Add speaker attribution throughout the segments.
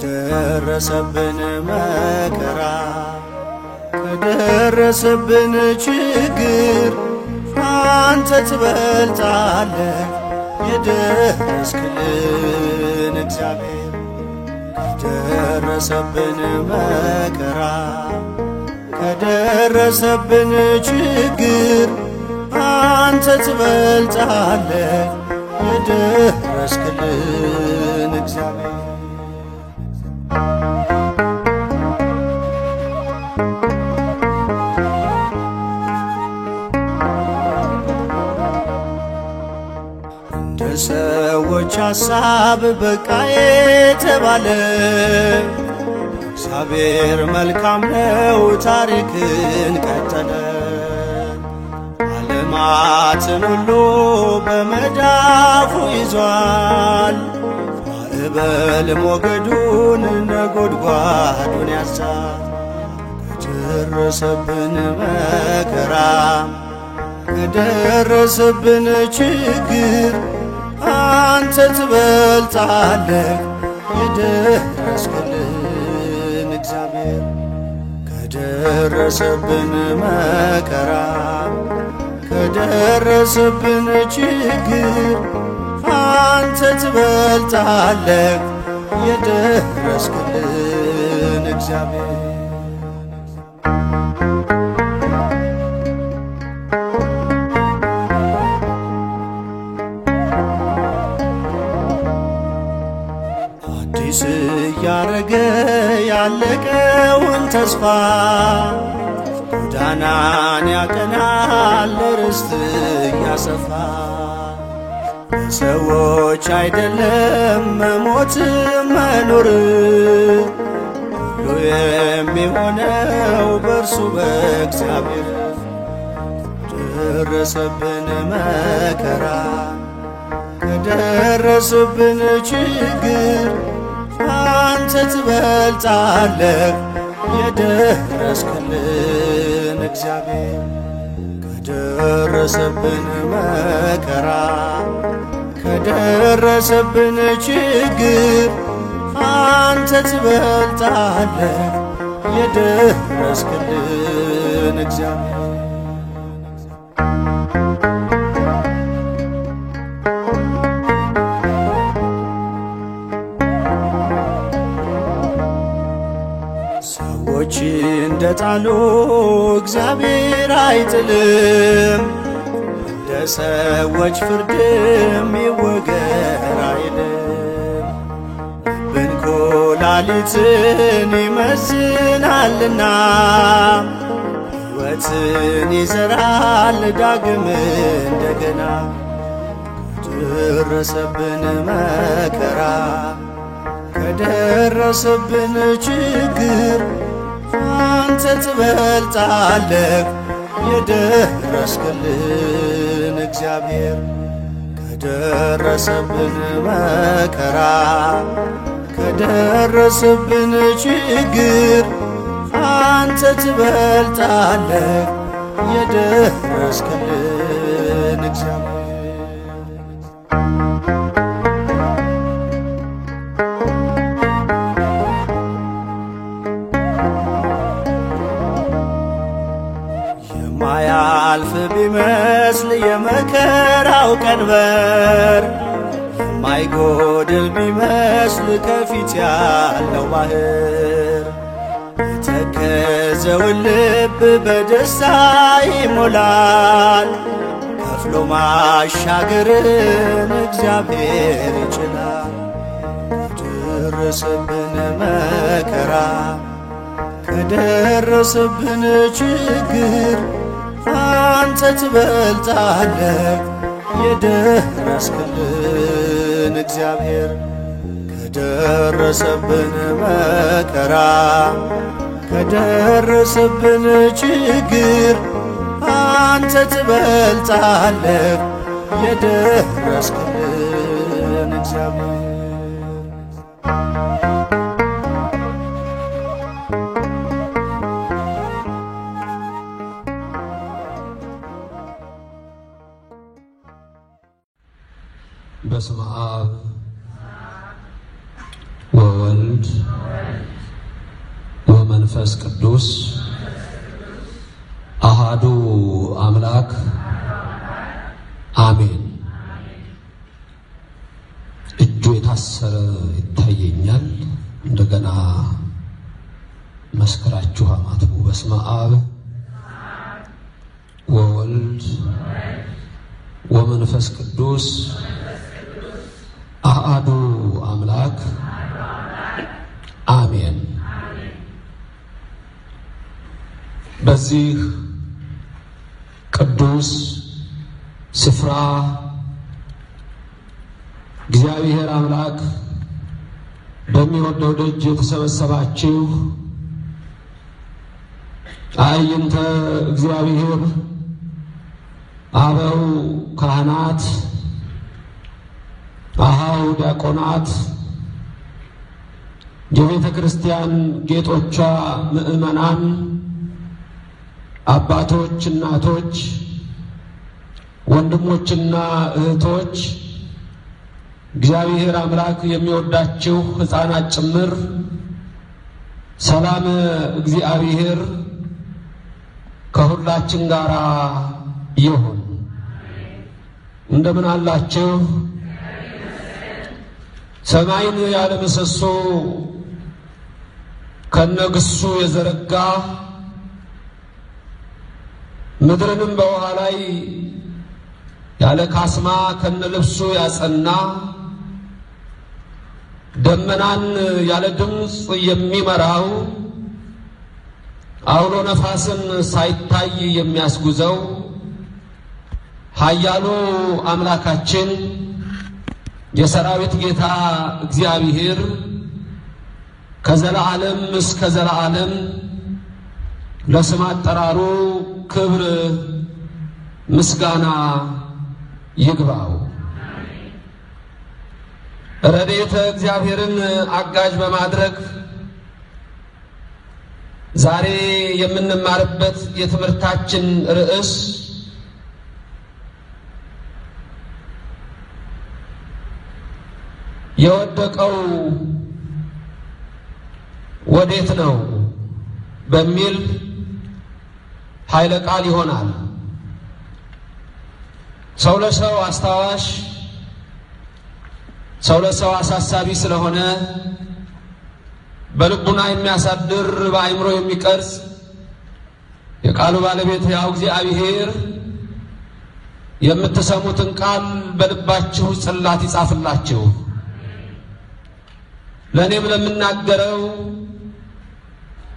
Speaker 1: ከደረሰብን መከራ ከደረሰብን ችግር አንተ ትበልጣለህ የደረስክልን እግዚአብሔር። ከደረሰብን መከራ ከደረሰብን ችግር አንተ ትበልጣለህ የደረስክልን እግዚአብሔር። እንደ ሰዎች ሐሳብ በቃ የተባለ እግዚአብሔር መልካም ነው ታሪክን ቀጠለ። ዓለማትን ሁሉ በመዳፉ ይዟል። ማዕበል ሞገዱን ነጎድጓዱን ያዛል። ከደረሰብን መከራ ከደረሰብን ችግር አንተ ትበልጣለህ የደረስክልን እግዚአብሔር። ከደረሰብን መከራ ከደረሰብን ችግር አንተ ትበልጣለህ የደረስክልን እግዚአብሔር። አዲስ እያረገ ያለቀውን ተስፋ ጎዳናን ያቀናል ርስት እያሰፋ። በሰዎች አይደለም መሞት መኖር ሁሉ የሚሆነው በእርሱ በእግዚአብሔር። ከደረሰብን መከራ ከደረሰብን ችግር አንተ ትበልጣለህ የደረስክልን እግዚአብሔር። ከደረሰብን መከራ ከደረሰብን ችግር አንተ ትበልጣለህ የደረስክልን እግዚአብሔር። ሰዎች እንደጣሉ እግዚአብሔር አይጥልም። እንደ ሰዎች ፍርድም ይወገር አይልም። ልብን ኩላሊትን ይመዝናልና ሕይወትን ይዘራል ዳግም እንደገና። ከደረሰብን መከራ ከደረሰብን ችግር አንተ ትበልጣለህ የደረስክልን እግዚአብሔር። ከደረሰብን መከራ ከደረሰብን ችግር አንተ ትበልጣለህ የደረስክልን እግዚአብሔር። የማያልፍ ቢመስል የመከራው ቀንበር የማይጎድል ቢመስል ከፊት ያለው ባህር የተከዘውን ልብ በደስታ ይሞላል። ከፍሎ ማሻገርን እግዚአብሔር ይችላል። ከደረሰብን መከራ ከደረሰብን ችግር አንተ ትበልጣለህ የደረስክልን እግዚአብሔር። ከደረሰብን መከራ ከደረሰብን ችግር አንተ ትበልጣለህ የደረስክልን እግዚአብሔር
Speaker 2: በስመ አብ ወወልድ ወመንፈስ ቅዱስ አሃዱ አምላክ አሜን። እጁ የታሰረ ይታየኛል። እንደገና መስከራችሁ አማትቡ። በስመ አብ ወወልድ ወመንፈስ ቅዱስ አሃዱ አምላክ አሜን። በዚህ ቅዱስ ስፍራ እግዚአብሔር አምላክ በሚወደው ደጅ የተሰበሰባችሁ አዕይንተ እግዚአብሔር አበው ካህናት፣ አሃው ዲያቆናት፣ የቤተ ክርስቲያን ጌጦቿ ምእመናን፣ አባቶች፣ እናቶች፣ ወንድሞችና እህቶች፣ እግዚአብሔር አምላክ የሚወዳችሁ ሕፃናት ጭምር ሰላም እግዚአብሔር ከሁላችን ጋር ይሁን። እንደምን አላችሁ? ሰማይን ያለ ምሰሶ ከነግሱ የዘረጋ ምድርንም በውሃ ላይ ያለ ካስማ ከነልብሱ ያጸና ደመናን ያለ ድምፅ የሚመራው አውሎ ነፋስን ሳይታይ የሚያስጉዘው ኃያሉ አምላካችን የሰራዊት ጌታ እግዚአብሔር ከዘላለም እስከ ዘላለም ለስም አጠራሩ ክብር ምስጋና ይግባው። ረድኤተ እግዚአብሔርን አጋዥ በማድረግ ዛሬ የምንማርበት የትምህርታችን ርዕስ የወደቀው ወዴት ነው በሚል ኃይለ ቃል ይሆናል። ሰው ለሰው አስታዋሽ፣ ሰው ለሰው አሳሳቢ ስለሆነ በልቡና የሚያሳድር በአእምሮ የሚቀርጽ የቃሉ ባለቤት ያው እግዚአብሔር የምትሰሙትን ቃል በልባችሁ ጽላት ይጻፍላችሁ። ለእኔም ለምናገረው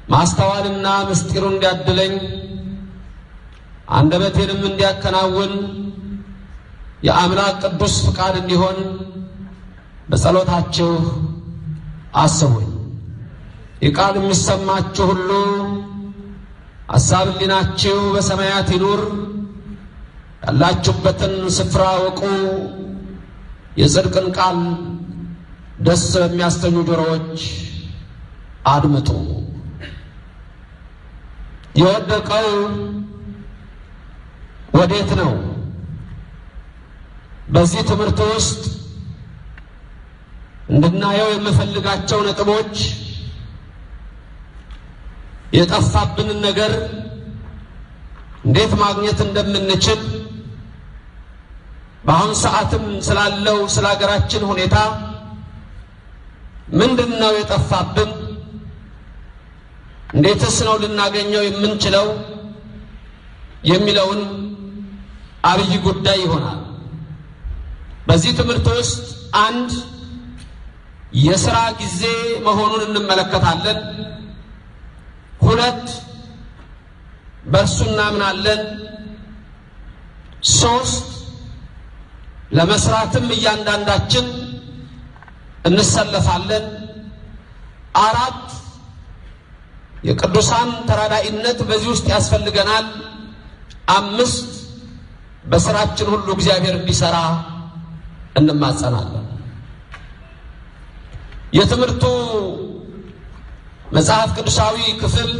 Speaker 2: ማስተዋልና ምስጢሩን እንዲያድለኝ አንደበቴንም እንዲያከናውን የአምላክ ቅዱስ ፍቃድ እንዲሆን በጸሎታችሁ አስቡኝ። የቃል የሚሰማችሁ ሁሉ ሐሳብ ሕሊናችሁ በሰማያት ይኑር። ያላችሁበትን ስፍራ ወቁ። የጽድቅን ቃል ደስ በሚያስተኙ ጆሮዎች አድምጡ። የወደቀው ወዴት ነው? በዚህ ትምህርት ውስጥ እንድናየው የምፈልጋቸው ነጥቦች የጠፋብንን ነገር እንዴት ማግኘት እንደምንችል፣ በአሁን ሰዓትም ስላለው ስለ ሀገራችን ሁኔታ ምንድነው የጠፋብን፣ እንዴትስ ነው ልናገኘው የምንችለው የሚለውን አብይ ጉዳይ ይሆናል። በዚህ ትምህርት ውስጥ አንድ የሥራ ጊዜ መሆኑን እንመለከታለን። ሁለት በእርሱ እናምናለን። ሶስት ለመስራትም እያንዳንዳችን እንሰለፋለን። አራት የቅዱሳን ተራዳኢነት በዚህ ውስጥ ያስፈልገናል። አምስት በስራችን ሁሉ እግዚአብሔር እንዲሰራ እንማጸናለን። የትምህርቱ መጽሐፍ ቅዱሳዊ ክፍል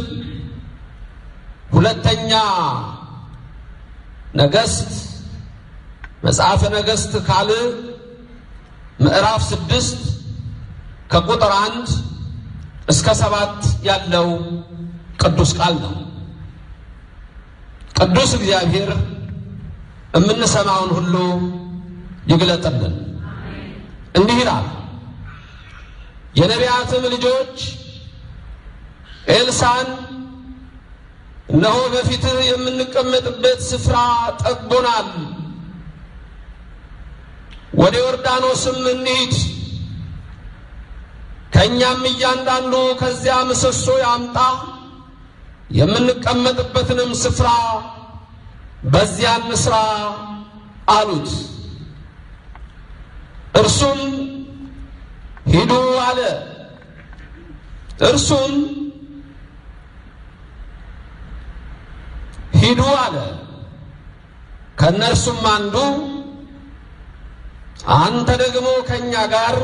Speaker 2: ሁለተኛ ነገሥት መጽሐፈ ነገሥት ካልዕ ምዕራፍ 6 ከቁጥር 1 እስከ 7 ያለው ቅዱስ ቃል ነው። ቅዱስ እግዚአብሔር የምንሰማውን ሁሉ ይግለጥልን። እንዲህ ይላል። የነቢያትም ልጆች ኤልሳዕን እነሆ በፊትህ የምንቀመጥበት ስፍራ ጠቦናል፣ ወደ ዮርዳኖስም እንሂድ፣ ከእኛም እያንዳንዱ ከዚያ ምሰሶ ያምጣ፣ የምንቀመጥበትንም ስፍራ በዚያ እንስራ አሉት። እርሱም ሂዱ አለ። እርሱም ሂዱ አለ። ከነርሱም አንዱ አንተ ደግሞ ከኛ ጋር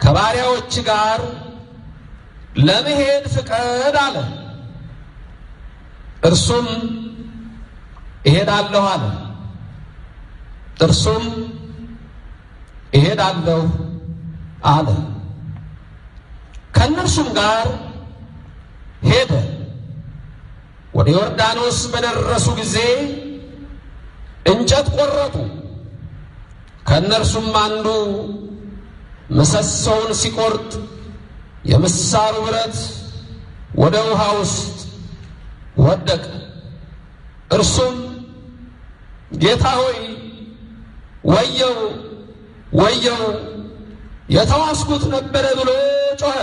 Speaker 2: ከባሪያዎች ጋር ለመሄድ ፍቀድ አለ። እርሱም እሄዳለሁ አለ። እርሱም እሄዳለሁ አለ። ከነርሱም ጋር ሄደ። ወደ ዮርዳኖስ በደረሱ ጊዜ እንጨት ቆረጡ። ከነርሱም አንዱ ምሰሶውን ሲቆርጥ የምሳሩ ብረት ወደ ውሃ ውስጥ ወደቀ። እርሱም ጌታ ሆይ ወየው ወየው የተዋስኩት ነበረ ብሎ ጮኸ።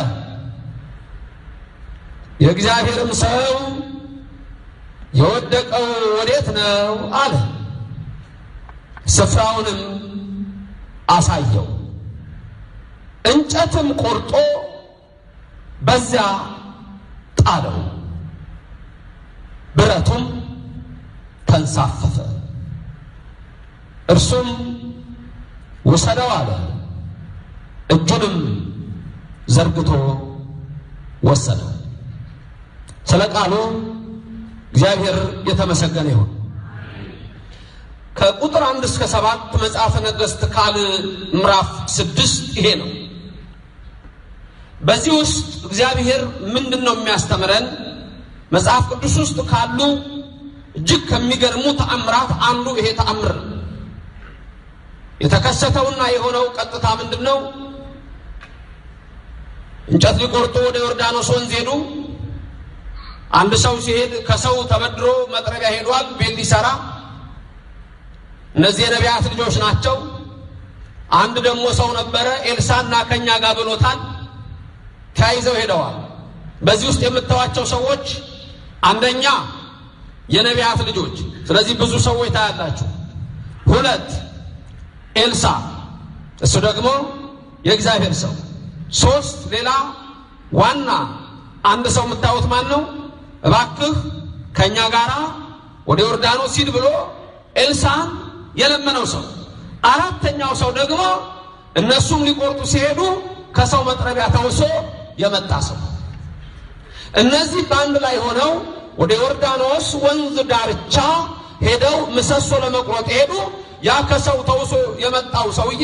Speaker 2: የእግዚአብሔርም ሰው የወደቀው ወዴት ነው አለ። ስፍራውንም አሳየው። እንጨትም ቆርጦ በዚያ ጣለው። ብረቱም ተንሳፈፈ። እርሱም ውሰደው አለ። እጁንም ዘርግቶ ወሰደው። ስለ ቃሉ እግዚአብሔር የተመሰገነ ይሁን። ከቁጥር 1 እስከ 7 መጽሐፈ ነገሥት ካልዕ ምዕራፍ 6 ይሄ ነው። በዚህ ውስጥ እግዚአብሔር ምንድነው የሚያስተምረን? መጽሐፍ ቅዱስ ውስጥ ካሉ እጅግ ከሚገርሙ ተአምራት አንዱ ይሄ ተአምር የተከሰተውና የሆነው ቀጥታ ምንድነው? እንጨት ሊቆርጡ ወደ ዮርዳኖስ ወንዝ ሄዱ። አንድ ሰው ሲሄድ ከሰው ተበድሮ መጥረቢያ ሄዷል ቤት ሊሰራ። እነዚህ የነቢያት ልጆች ናቸው። አንድ ደግሞ ሰው ነበረ ኤልሳዕና ከኛ ጋር ብሎታል። ተያይዘው ሄደዋል። በዚህ ውስጥ የምታዩቸው ሰዎች አንደኛ የነቢያት ልጆች፣ ስለዚህ ብዙ ሰዎች ታያላችሁ። 2 ኤልሳዕ እሱ ደግሞ የእግዚአብሔር ሰው። 3 ሌላ ዋና አንድ ሰው የምታዩት ማን ነው? እባክህ ከኛ ጋራ ወደ ዮርዳኖስ ሂድ ብሎ ኤልሳዕን የለመነው ሰው። 4ኛው ሰው ደግሞ እነሱም ሊቆርጡ ሲሄዱ ከሰው መጥረቢያ ተውሶ የመጣ ሰው። እነዚህ በአንድ ላይ ሆነው ወደ ዮርዳኖስ ወንዝ ዳርቻ ሄደው ምሰሶ ለመቁረጥ ሄዱ። ያ ከሰው ተውሶ የመጣው ሰውዬ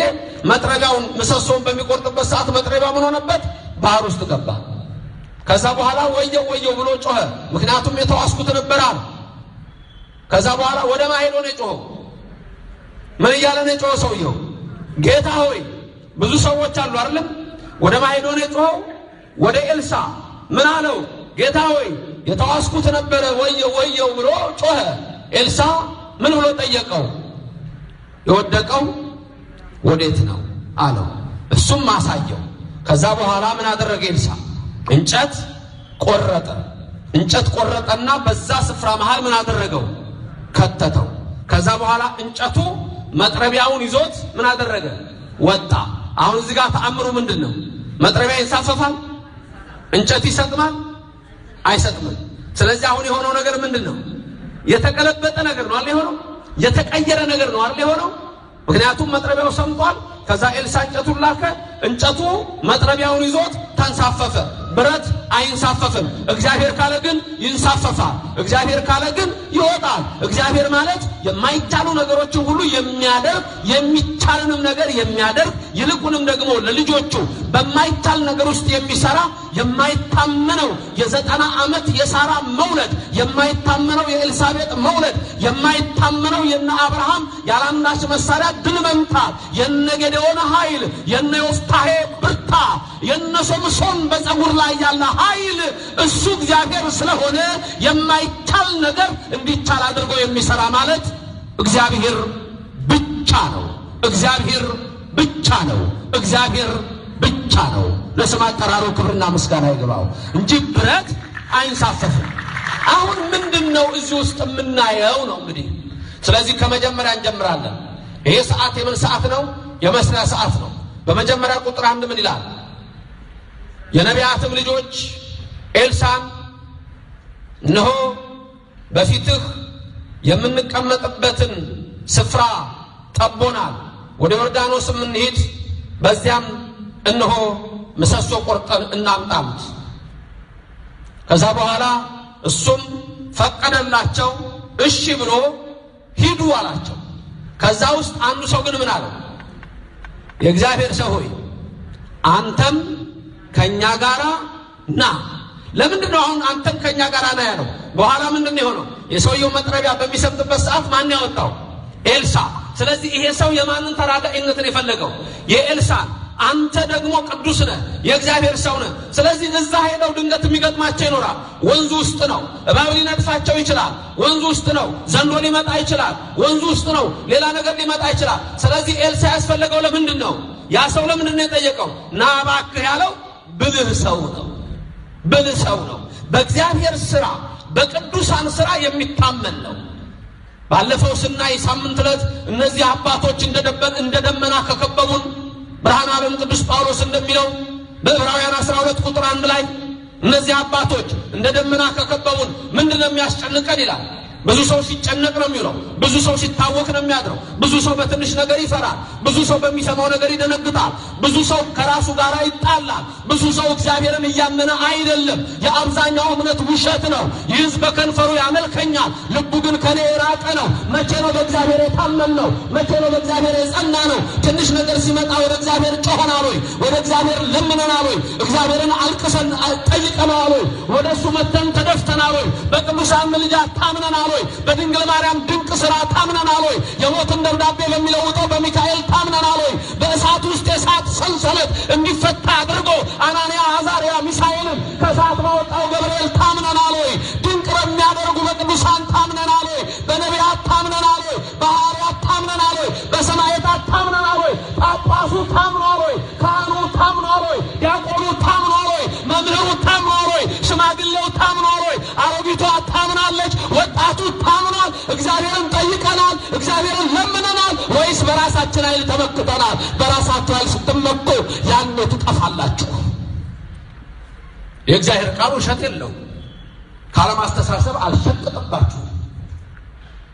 Speaker 2: መጥረቢያውን ምሰሶን በሚቆርጥበት ሰዓት መጥረቢያው ምን ሆነበት? ባህር ውስጥ ገባ። ከዛ በኋላ ወየው ወየው ብሎ ጮኸ። ምክንያቱም የተዋስኩት ነበር አለ። ከዛ በኋላ ወደ ማሄዶ ነው የጮኸው። ምን እያለ ነው የጮኸው ሰውየው? ጌታ ሆይ ብዙ ሰዎች አሉ አይደለም? ወደ ማሄዶ ነው የጮኸው። ወደ ኤልሳዕ ምን አለው? ጌታ ሆይ የተዋስኩት ነበር ወየው ወየው ብሎ ጮኸ። ኤልሳዕ ምን ብሎ ጠየቀው? የወደቀው ወዴት ነው አለው። እሱም አሳየው። ከዛ በኋላ ምን አደረገ ኤልሳዕ? እንጨት ቆረጠ። እንጨት ቆረጠና በዛ ስፍራ መሃል ምን አደረገው? ከተተው። ከዛ በኋላ እንጨቱ መጥረቢያውን ይዞት ምን አደረገ? ወጣ። አሁን እዚህ ጋር ተአምሩ ምንድነው? መጥረቢያ ይንሳፈፋል? እንጨት ይሰጥማል? አይሰጥምም። ስለዚህ አሁን የሆነው ነገር ምንድነው? የተቀለበጠ ነገር ነው አይደል? የሆነው የተቀየረ ነገር ነው አይደል የሆነው? ምክንያቱም መጥረቢያው ሰምጧል። ከዛ ኤልሳ እንጨቱን ላከ። እንጨቱ መጥረቢያውን ይዞት ተንሳፈፈ። ብረት አይንሳፈፍም። እግዚአብሔር ካለ ግን ይንሳፈፋል። እግዚአብሔር ካለ ግን ይወጣል። እግዚአብሔር ማለት የማይቻሉ ነገሮችን ሁሉ የሚያደርግ የሚቻልንም ነገር የሚያደርግ ይልቁንም ደግሞ ለልጆቹ በማይቻል ነገር ውስጥ የሚሰራ የማይታመነው የ90 ዓመት የሳራ መውለድ፣ የማይታመነው የኤልሳቤጥ መውለድ፣ የማይታመነው የነ አብርሃም ያላንዳች መሳሪያ ድል መምታት፣ የነ ጌዴዎን ኃይል፣ የነ ዮፍታሔ ብርታ፣ የነ ሶምሶን በፀጉር ላይ ያለ ኃይል እሱ እግዚአብሔር ስለሆነ የማይቻል ነገር እንዲቻል አድርጎ የሚሰራ ማለት እግዚአብሔር ብቻ ነው። እግዚአብሔር ብቻ ነው። እግዚአብሔር ብቻ ነው። ለስም አጠራሩ ክብርና ምስጋና ይግባው እንጂ ብረት አይንሳፈፍም። አሁን ምንድነው እዚህ ውስጥ የምናየው ነው እንግዲህ። ስለዚህ ከመጀመሪያ እንጀምራለን። ይሄ ሰዓት የምን ሰዓት ነው? የመስሪያ ሰዓት ነው። በመጀመሪያ ቁጥር 1 ምን ይላል? የነቢያትም ልጆች ኤልሳን እነሆ በፊትህ የምንቀመጥበትን ስፍራ ጠቦናል፣ ወደ ዮርዳኖስም እንሂድ፣ በዚያም እነሆ ምሰሶ ቆርጠን እናምጣሉት። ከዛ በኋላ እሱም ፈቀደላቸው፣ እሺ ብሎ ሂዱ አላቸው። ከዛ ውስጥ አንዱ ሰው ግን ምን አለ? የእግዚአብሔር ሰው ሆይ አንተም ከኛ ጋራ ና። ለምንድነው አሁን አንተም ከኛ ጋራ ና ያለው? በኋላ ምንድነው የሆነው? የሰውየው መጥረቢያ በሚሰምጥበት ሰዓት ማን ያወጣው? ኤልሳ። ስለዚህ ይሄ ሰው የማንን ተራዳኢነትን የፈለገው? የኤልሳ። አንተ ደግሞ ቅዱስ ነህ፣ የእግዚአብሔር ሰው ነህ። ስለዚህ እዛ ሄደው ድንገት የሚገጥማቸው ይኖራል። ወንዙ ውስጥ ነው፣ እባብ ሊነድፋቸው ይችላል። ወንዙ ውስጥ ነው፣ ዘንዶ ሊመጣ ይችላል። ወንዙ ውስጥ ነው፣ ሌላ ነገር ሊመጣ ይችላል። ስለዚህ ኤልሳ ያስፈለገው ለምንድን ነው? ያ ሰው ለምንድን ነው የጠየቀው? ና እባክህ ያለው ብልህ ሰው ነው። ብልህ ሰው ነው። በእግዚአብሔር ሥራ በቅዱሳን ሥራ የሚታመን ነው። ባለፈው ስናይ ሳምንት ዕለት እነዚህ አባቶች እንደ ደመና ከከበቡን ብርሃነ ዓለም ቅዱስ ጳውሎስ እንደሚለው በዕብራውያን 12 ቁጥር 1 ላይ እነዚህ አባቶች እንደ ደመና ከከበቡን ምንድነው የሚያስጨንቀን ይላል። ብዙ ሰው ሲጨነቅ ነው የሚለው። ብዙ ሰው ሲታወክ ነው የሚያድረው። ብዙ ሰው በትንሽ ነገር ይፈራል። ብዙ ሰው በሚሰማው ነገር ይደነግጣል። ብዙ ሰው ከራሱ ጋር ይጣላል። ብዙ ሰው እግዚአብሔርን እያመነ አይደለም። የአብዛኛው እምነት ውሸት ነው። ይህ በከንፈሩ ያመልከኛል፣ ልቡ ግን ከኔ የራቀ ነው። መቼ ነው በእግዚአብሔር የታመን ነው? መቼ ነው በእግዚአብሔር የጸና ነው? ትንሽ ነገር ሲመጣ ወደ እግዚአብሔር ጮኸናል ወይ? ወደ እግዚአብሔር ለምነናል ወይ? እግዚአብሔርን አልቅሰን ጠይቀናል ወይ? ወደ እሱ መተን ተደፍተናል ወይ? በቅዱሳን ምልጃ ታምነናል ወይ? በድንግል ማርያም ድንቅ ሥራ ታምነናል ወይ? የሞትን ደብዳቤ በሚለውጠው በሚካኤል ታምነናል ወይ? በእሳት ውስጥ የእሳት ሰንሰለት እንዲፈታ አድርጎ አናንያ፣ አዛርያ፣ ሚሳኤልን ከእሳት ባወጣው ገብርኤል ታምነናል ወይ? ድንቅ በሚያደርጉ በቅዱሳን ታምነናል ወይ? በነቢያት ታምነናል ወይ? በሐዋርያት ታምነናል ወይ? በሰማዕታት ታምነናል ወይ? ጳጳሱ ታምኗል ወይ? ካህኑ ታምኗል ወይ? ዲያቆኑ ታምኗል ወይ? መምህሩ ታምኗል ወይ? ሽማግሌው ታምኗል ወይ? አሮጊቷ ታምናለች? ወጣቱ ታምኗል? እግዚአብሔርን ጠይቀናል? እግዚአብሔርን ለምነናል? ወይስ በራሳችን ኃይል ተመክተናል? በራሳችሁ ኃይል ስትመኩ ያኔ ትጠፋላችሁ። የእግዚአብሔር ቃል ውሸት የለው። ካለማስተሳሰብ አልሸቅጥባችሁ።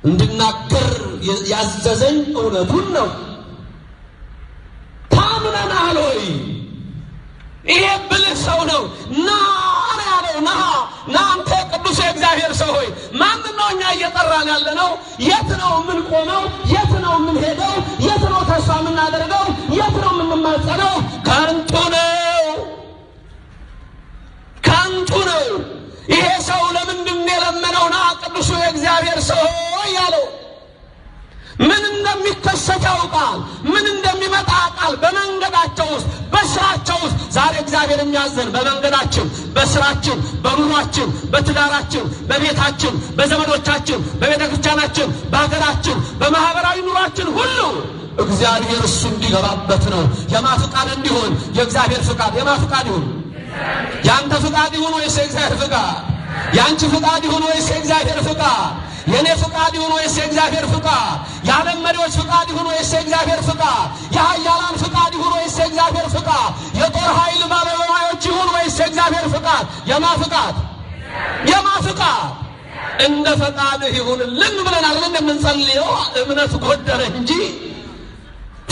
Speaker 2: እንድናገር ያዘዘኝ እውነቱን ነው። ታምነናል ወይ? ይሄ ብልህ ሰው ነው። ና ያለው ና አንተ ቅዱስ የእግዚአብሔር ሰው ሆይ ማንን ነው እኛ እየጠራን ያለ ነው? የት ነው የምንቆመው? የት ነው የምንሄደው? የት ነው ተስፋ የምናደርገው? የት ነው የምንማጸነው? ከንቱ ነው፣ ከንቱ ነው። ይሄ ሰው ለምንድን የለመነው? ና ቅዱሱ የእግዚአብሔር ሰው ሆይ ያለው ምን እንደሚከሰት ያውቃል። ምን እንደሚመጣ ያውቃል። በመንገዳቸው ውስጥ በስራቸው ውስጥ ዛሬ እግዚአብሔር የሚያዘን በመንገዳችን፣ በስራችን፣ በኑሯችን፣ በትዳራችን፣ በቤታችን፣ በዘመዶቻችን፣ በቤተ ክርስቲያናችን፣ በሀገራችን፣ በማህበራዊ ኑሯችን ሁሉ እግዚአብሔር እሱ እንዲገባበት ነው። የማ ፍቃድ እንዲሆን? የእግዚአብሔር ፍቃድ። የማ ፍቃድ ይሁን? ያንተ ፍቃድ ይሁን ወይስ የእግዚአብሔር ፍቃድ? ያንቺ ፍቃድ ይሁን ወይስ የእግዚአብሔር ፍቃድ? የኔ ፍቃድ ይሁን ወይስ የእግዚአብሔር ፍቃድ? የዓለም መሪዎች ፍቃድ ይሁን ወይስ የእግዚአብሔር ፍቃድ? የኃያላን ፍቃድ ይሁን ወይስ የእግዚአብሔር ፍቃድ? የጦር ኃይል ባለሙያዎች ይሁን ወይስ የእግዚአብሔር ፍቃድ? የማ ፍቃድ? የማ ፍቃድ? እንደ ፈቃድህ ይሁንልን ብለን አይደል የምንጸልየው? እምነት ጎደለ እንጂ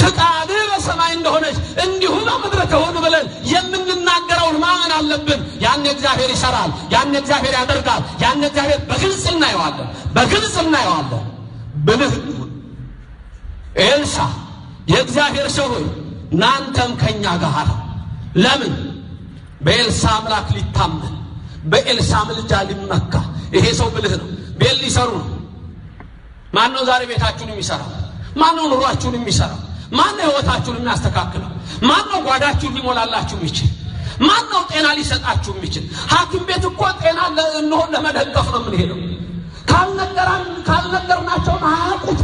Speaker 2: ፈቃድህ በሰማይ እንደሆነች እንዲሁ በምድር ትሁን ብለን የምንናገረውን ማመን አለብን። ያን እግዚአብሔር ይሰራል፣ ያን እግዚአብሔር ያደርጋል፣ ያን እግዚአብሔር በግልጽ እናየዋለን። ብልህ ኤልሳ የእግዚአብሔር ሰው ሆይ እናንተም ከኛ ጋር ለምን በኤልሳ አምላክ ሊታመን በኤልሳ ምልጃ ሊመካ ይሄ ሰው ብልህ ነው። ቤት ሊሰሩ ነው። ማን ነው ዛሬ ቤታችሁን የሚሰራው? ማን ነው ኑሯችሁን የሚሰራው? ማን ነው ህይወታችሁን የሚያስተካክለው? ማን ነው ጓዳችሁን ሊሞላላችሁ የሚችል? ማን ነው ጤና ሊሰጣችሁ የሚችል? ሐኪም ቤት እኮ ጤና ለመደገፍ ነው የምንሄደው። ካልነገርናቸው አያውቁት።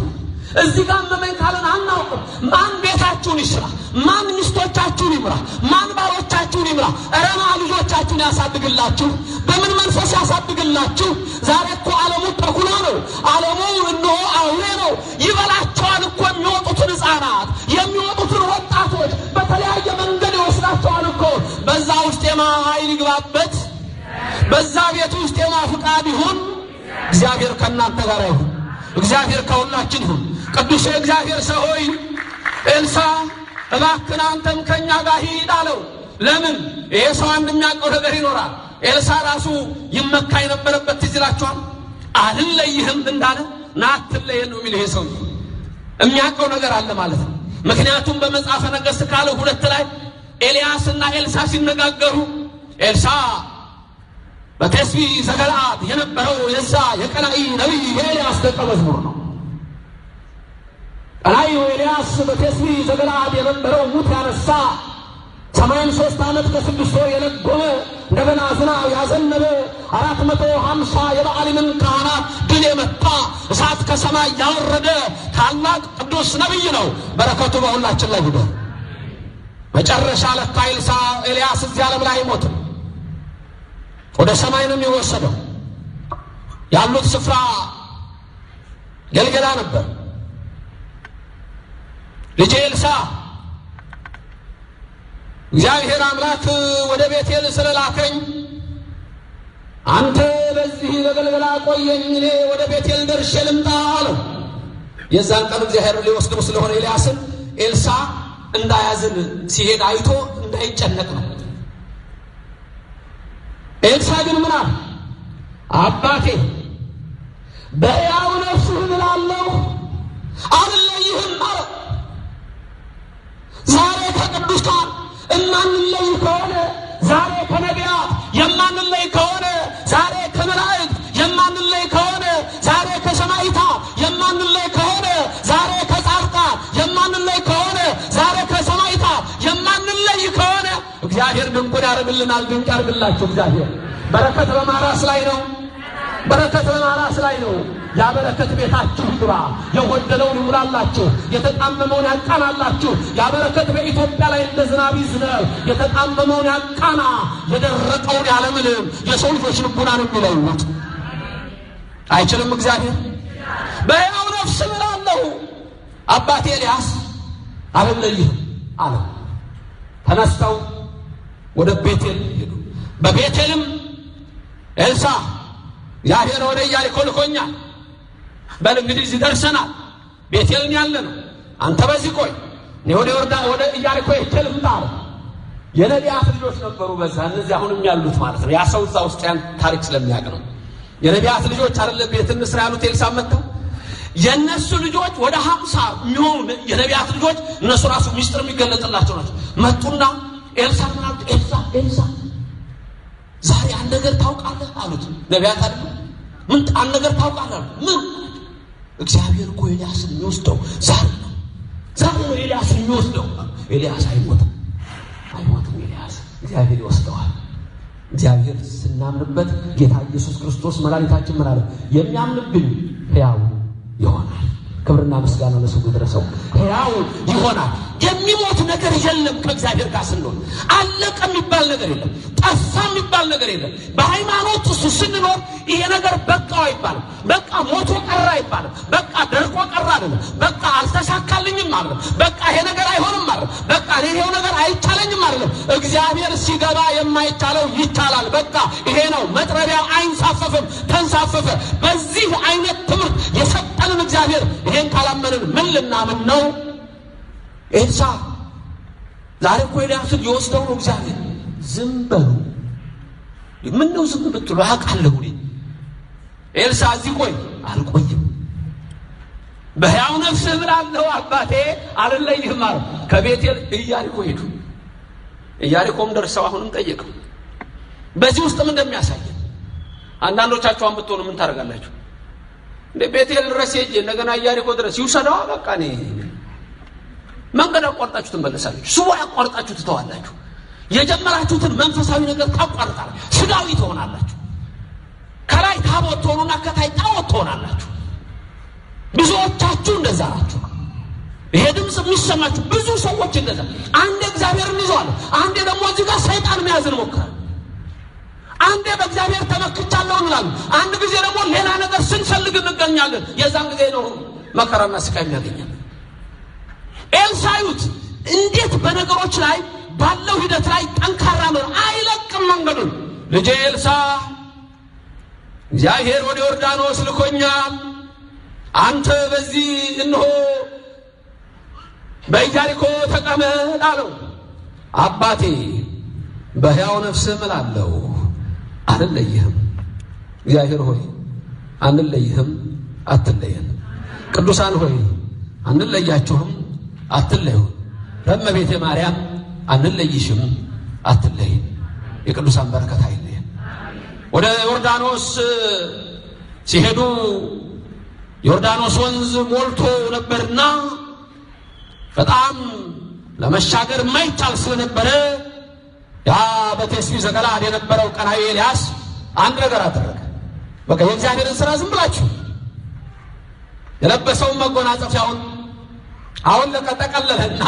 Speaker 2: እዚህ ጋር መመን ካለን አናውቅም። ማን ቤታችሁን ይስራ? ማን ሚስቶቻችሁን ይምራ? ማን ባሮቻችሁን ይምራ? እረማ ልጆቻችሁን ያሳድግላችሁ። በምን መንፈስ ያሳድግላችሁ? ዛሬ እኮ ዓለሙ ተኩላ ነው። ዓለሙ እነሆ አውሬ ነው። ይበላቸዋል እኮ የሚወጡትን ሕፃናት የሚወጡትን ወጣቶች በተለያየ መንገድ ይወስዳቸዋል እኮ። በዛ ውስጥ ኃይል ይግባበት። በዛ ቤት ውስጥ ፍቃድ ይሁን። እግዚአብሔር ከእናንተ ጋር ይሁን። እግዚአብሔር ከሁላችን ይሁን። ቅዱስ እግዚአብሔር ሰው ሆይ ኤልሳ እባክህ አንተም ከኛ ጋር ሂድ አለው። ለምን? ይሄ ሰው አንድ የሚያውቀው ነገር ይኖራል። ኤልሳ ራሱ ይመካ የነበረበት ትዝ ይላችኋል። አልለይህም እንዳለ ና አትለየን ነው የሚል። ይሄ ሰው የሚያውቀው ነገር አለ ማለት ነው። ምክንያቱም በመጽሐፈ ነገሥት ካለ 2 ላይ ኤልያስና ኤልሳ ሲነጋገሩ ኤልሳ በቴስቢ ዘገለዓድ የነበረው የዛ የቀናኢ ነቢይ የኤልያስ ደቀ መዝሙር ነው። ቀናኢው ኤልያስ በቴስቢ ዘገለዓድ የነበረው ሙት ያነሳ 83 ዓመት ከ6 ወር የነጎመ እንደገና ዝናብ ያዘነበ 450 የበዓሊምን ካህናት ድል የመታ እሳት ከሰማይ ያወረደ ታላቅ ቅዱስ ነቢይ ነው። በረከቱ በሁላችን ላይ ይሁን። መጨረሻ ለካ ኤልያስ እዚህ ዓለም ላይ አይሞትም። ወደ ሰማይ ነው የሚወሰደው። ያሉት ስፍራ ገልገላ ነበር። ልጄ ኤልሳ እግዚአብሔር አምላክ ወደ ቤቴል ስለላከኝ አንተ በዚህ በገልገላ ቆየኝ፣ እኔ ወደ ቤቴል ደርሼ ልምጣ አለው። የዛን ቀን እግዚአብሔር ሊወስደው ስለሆነ ኤልያስን ኤልሳ እንዳያዝን ሲሄድ አይቶ እንዳይጨነቅ ነው። ኤልሳ ግን ምን አለ? አባቴ በሕያው ነፍስህ እምላለሁ አልለይህም አለ። ዛሬ ከቅዱሳን የማንለይ ከሆነ፣ ዛሬ ከነቢያት የማንለይ ከሆነ፣ ዛሬ ከመላእክት የማንለይ ከሆነ፣ ዛሬ ከሰማዕታት የማንለይ ከሆነ፣ ዛሬ ከጻድቃን የማንለይ ከሆነ፣ ዛሬ ከሰማዕታት የማንለይ ከሆነ እግዚአብሔር ድንቁን ያደርግልናል። ድንቅ ያደርግላችሁ እግዚአብሔር። በረከት በማራስ ላይ ነው። በረከት በማራስ ላይ ነው። ያ በረከት ቤታችሁ ይግባ። የጎደለውን ይሙላላችሁ፣ የተጣመመውን ያቃናላችሁ። ያ በረከት በኢትዮጵያ ላይ እንደ ዝናብ ይዝነብ፣ የተጣመመውን ያቃና፣ የደረቀውን ያለምልም፣ የሰው ልጆች ልቡናን የሚለውጥ አይችልም እግዚአብሔር። በሕያው ነፍስ እምላለሁ አባቴ ኤልያስ አልለይህም አለ። ተነስተው ወደ ቤቴል ሄዱ። በቤቴልም ኤልሳ እግዚአብሔር ወደ ኢያሪኮ ልኮኛል፣ በል እንግዲህ እዚህ ደርሰናል፣ ቤቴልን ያለ ነው፣ አንተ በዚህ ቆይ፣ እኔ ወደ ኢያሪኮ ሄጄ ልምጣ አለ። የነቢያት ልጆች ነበሩ በዛ፣ እነዚህ አሁንም ያሉት ማለት ነው። ያ ሰው እዛ ውስጥ ያን ታሪክ ስለሚያውቅ ነው። የነቢያት ልጆች አይደለ ቤት እንስራ ያሉት ኤልሳ መጥተው፣ የነሱ ልጆች ወደ 50 የሚሆኑ የነቢያት ልጆች እነሱ ራሱ ሚስጥር የሚገለጥላቸው ናቸው። መጡና ኤልሳ ማለት ኤልሳ ዛሬ አንድ ነገር ታውቃለህ አሉት። ነቢያት አይደል? ምን አንድ ነገር ታውቃለህ? ምን? እግዚአብሔር እኮ ኤልያስን የሚወስደው ዛሬ ነው ኤልያስን የሚወስደው። ኤልያስ አይሞትም። ኤልያስ እግዚአብሔር ይወስደዋል። እግዚአብሔር ስናምንበት ጌታ ኢየሱስ ክርስቶስ መድኃኒታችን ምን አለ? የሚያምንብኝ ሕያው ይሆናል። ክብርና ምስጋና ለስሙ ይድረሰው። ሕያው ይሆናል። የሚሞት ነገር የለም። ከእግዚአብሔር ጋር ስንሆን አለቀ የሚባል ነገር የለም። ጠፋ የሚባል ነገር የለም። በሃይማኖት እሱ ስንኖር ይሄ ነገር በቃው አይባልም። በቃ ሞቶ ቀረ አይባልም። በቃ ደርቆ ቀረ አይደለም። በቃ አልተሳካልኝም ማለት፣ በቃ ይሄ ነገር አይሆንም ማለት፣ በቃ ይሄው ነገር አይቻለኝም አይደለም እግዚአብሔር ሲገባ የማይቻለው ይቻላል በቃ ይሄ ነው መጥረቢያው አይንሳፈፍም ተንሳፈፈ በዚህ አይነት ትምህርት የሰጠንን እግዚአብሔር ይሄን ካላመንን ምን ልናምን ነው ኤልሳ ዛሬ እኮ ኤልያስን ይወስደው ነው እግዚአብሔር ዝም በሉ ምን ነው ዝም ብትሉ አቃለሁ ኤልሳ እዚህ ቆይ አልቆይም በሕያው ነፍስ እምላለሁ አባቴ አልለይህም አለ ከቤቴል ኢያሪኮ ሄዱ ኢያሪኮም ደርሰው አሁንም ጠየቀው በዚህ ውስጥም እንደሚያሳይ አንዳንዶቻችሁ አንብትሆኑ ምን ታደርጋላችሁ እንደ ቤቴል ድረስ ሄጄ እንደገና ኢያሪኮ ድረስ ይውሰደው በቃ እኔ መንገድ አቋርጣችሁ ትመለሳላችሁ ሱባ አቋርጣችሁ ትተዋላችሁ የጀመራችሁትን መንፈሳዊ ነገር ታቋርጣላችሁ ስጋዊ ትሆናላችሁ ከላይ ታቦት ትሆኑና ከታይ ታቦት ትሆናላችሁ ብዙዎቻችሁ እንደዛ ናችሁ ይሄ ድምጽ የሚሰማችሁ ብዙ ሰዎች እንደዛ አንዴ እግዚአብሔርን ይዘዋል አንዴ ደግሞ እዚህ ጋር ሰይጣን መያዝን ሞክራል አንዴ በእግዚአብሔር ተመክቻለሁ እንላለን አንድ ጊዜ ደግሞ ሌላ ነገር ስንፈልግ እንገኛለን የዛን ጊዜ ነው መከራና ስቃይ የሚያገኘን ኤልሳዩት እንዴት በነገሮች ላይ ባለው ሂደት ላይ ጠንካራ ነው አይለቅም መንገዱን ልጄ ኤልሳ እግዚአብሔር ወደ ዮርዳኖስ ልኮኛል አንተ በዚህ እንሆ በኢያሪኮ ተቀመጥ አለው አባቴ በሕያው ነፍስ እምላለሁ አልለይህም እግዚአብሔር ሆይ አንለይህም አትለየን ቅዱሳን ሆይ አንለያችሁም አትለዩን በእመቤቴ ማርያም አንለይሽም አትለይን የቅዱሳን በረከት አይለየን ወደ ዮርዳኖስ ሲሄዱ ዮርዳኖስ ወንዝ ሞልቶ ነበርና በጣም ለመሻገር የማይቻል ስለነበረ ያ በቴስቢ ዘገለዓድ የነበረው ቀናዊ ኤልያስ አንድ ነገር አደረገ በቃ የእግዚአብሔርን ሥራ ዝም ብላችሁ የለበሰውን መጎናጸፊያውን አሁን ለቀጠቀለለና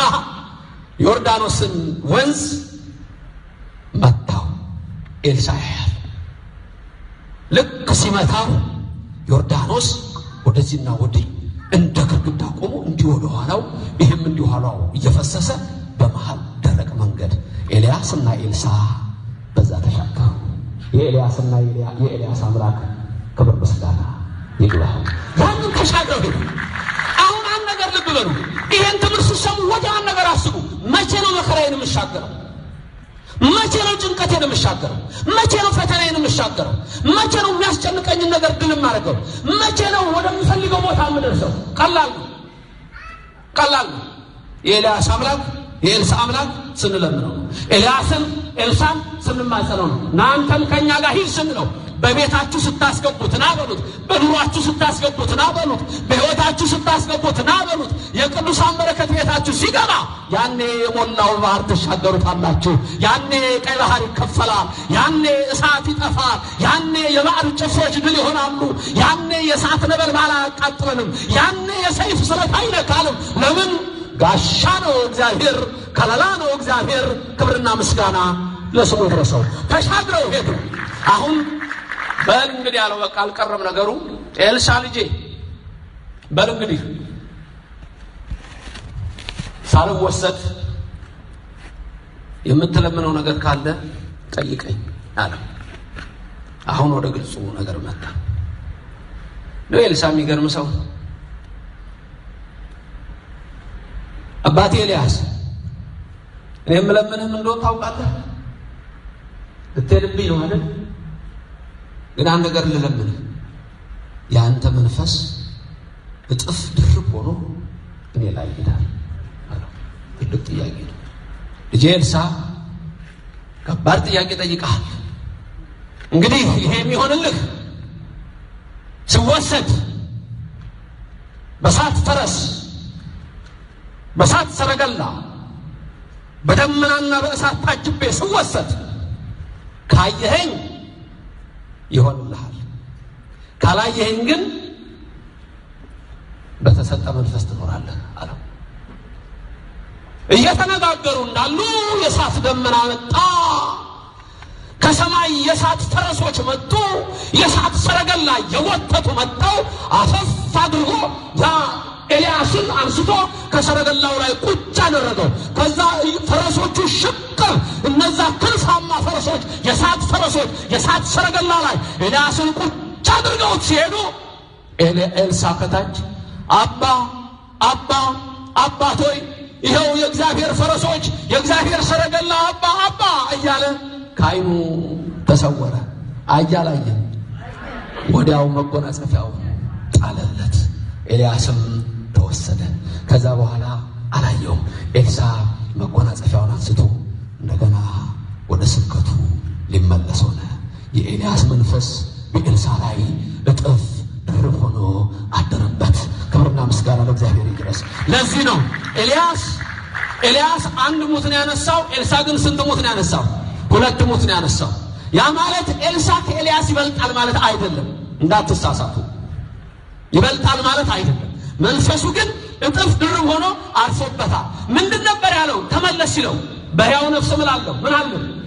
Speaker 2: ዮርዳኖስን ወንዝ መታው ኤልሳ ልክ ሲመታው ዮርዳኖስ ወደዚህና ወዲህ እንደ ግድግዳ ቆሞ እንዲወደ ኋላው ይሄም እንዲኋላው እየፈሰሰ በመሃል ደረቅ መንገድ ኤልያስና ኤልሳ በዛ ተሻገሩ የኤልያስና የኤልያስ አምላክ ክብር ምስጋና ይግባው ያንን ተሻገሩ አሁን አንድ ነገር ልብ በሉ ይሄን ትምህርት ሲሰሙ ወዲያ አንድ ነገር አስቡ መቼ ነው መከራዬን የምሻገረው መቼ ነው ጭንቀቴን የምሻገረው መቼ ነው ፈተናዬን የምሻገረው መቼ ነው የሚያስጨንቀኝ ነገር ድል ማድረገው መቼ ነው ወደምፈልገው ቦታ የምደርሰው ቀላል የኤልያስ አምላክ የኤልሳ አምላክ ስንለምነው ኤልያስን ኤልሳን ስንማጸነው ናንተም ከኛ ጋር ሂድ ስንለው በቤታችሁ ስታስገቡት ና በሉት በኑሯችሁ ስታስገቡት ና በሉት በህይወታችሁ ስታስገቡት ና በሉት የቅዱሳን በረከት ቤታችሁ ሲገባ ያኔ የሞላው ባህር ተሻገሩታላችሁ ያኔ ቀይ ባህር ይከፈላል ያኔ እሳት ይጠፋል ያኔ የባዕድ ጭፍሮች ድል ይሆናሉ ያኔ የእሳት ነበልባል አያቃጥለንም ያኔ የሰይፍ ስለት አይነካልም ለምን ጋሻ ነው እግዚአብሔር ከለላ ነው እግዚአብሔር ክብርና ምስጋና ለስሙ ይድረሰው ተሻግረው ሄዱ አሁን በል እንግዲህ ያለው በቃ አልቀረም ነገሩ ኤልሳ ልጄ በል እንግዲህ ሳልወሰድ የምትለምነው ነገር ካለ ጠይቀኝ አለ አሁን ወደ ግልጹ ነገር መጣ ነው ኤልሳ የሚገርም ሰው አባቴ ኤልያስ እኔም ለምንህም እንደው ታውቃለህ ልትሄድብኝ ነው አይደል ግን አንድ ነገር ልለምንህ ያንተ መንፈስ እጥፍ ድርብ ሆኖ እኔ ላይ ይላል አለው ትልቅ ጥያቄ ነው ልጄ ኤልሳ ከባድ ጥያቄ ጠይቀሃል እንግዲህ ይሄ የሚሆንልህ ሲወሰድ በሳት ፈረስ በሳት ሰረገላ በደመናና በእሳት ታጅቤ ሲወሰድ ካየኸኝ ይሆንልሃል ካላየኸኝ ግን በተሰጠ መንፈስ ትኖራለህ አለው እየተነጋገሩ እንዳሉ የእሳት ደመና መጣ ከሰማይ የእሳት ፈረሶች መጡ የእሳት ሰረገላ የወተቱ መጣው አፈፍ አድርጎ ያ ኤልያስን አንስቶ ከሰረገላው ላይ ቁጭ አደረገው። ከዛ ፈረሶቹ ሽቅብ እነዛ ክንፋማ ፈረሶች የሳት ፈረሶች የሳት ሰረገላ ላይ ኤልያስን ቁጭ አድርገው ሲሄዱ ኤልሳ ከታች አባቶይ ይሄው የእግዚአብሔር ፈረሶች የእግዚአብሔር ሰረገላ አባ እያለ ካይኑ ተሰወረ። አያላየ ወዲያው መጎናጸፊያው ጣለለት። ኤልያስም ተወሰደ። ከዛ በኋላ አላየውም። ኤልሳ መጎናጸፊያውን አንስቶ እንደገና ወደ ስብከቱ ሊመለስ ሆነ። የኤልያስ መንፈስ በኤልሳ ላይ እጥፍ ድርብ ሆኖ አደረበት። ክብርና ምስጋና ለእግዚአብሔር ይድረስ። ለዚህ ነው ኤልያስ አንድ ሙት ነው ያነሳው። ኤልሳ ግን ስንት ሙት ነው ያነሳው? 2 ሙት ነው ያነሳው። ያ ማለት ኤልሳ ከኤልያስ ይበልጣል ማለት አይደለም። እንዳትሳሳቱ፣ ይበልጣል ማለት አይደለም። መንፈሱ ግን እጥፍ ድርብ ሆኖ አርፎበታል። ምንድን ነበር ያለው? ተመለስ ሲለው በሕያው ነፍስ እምላለሁ ምን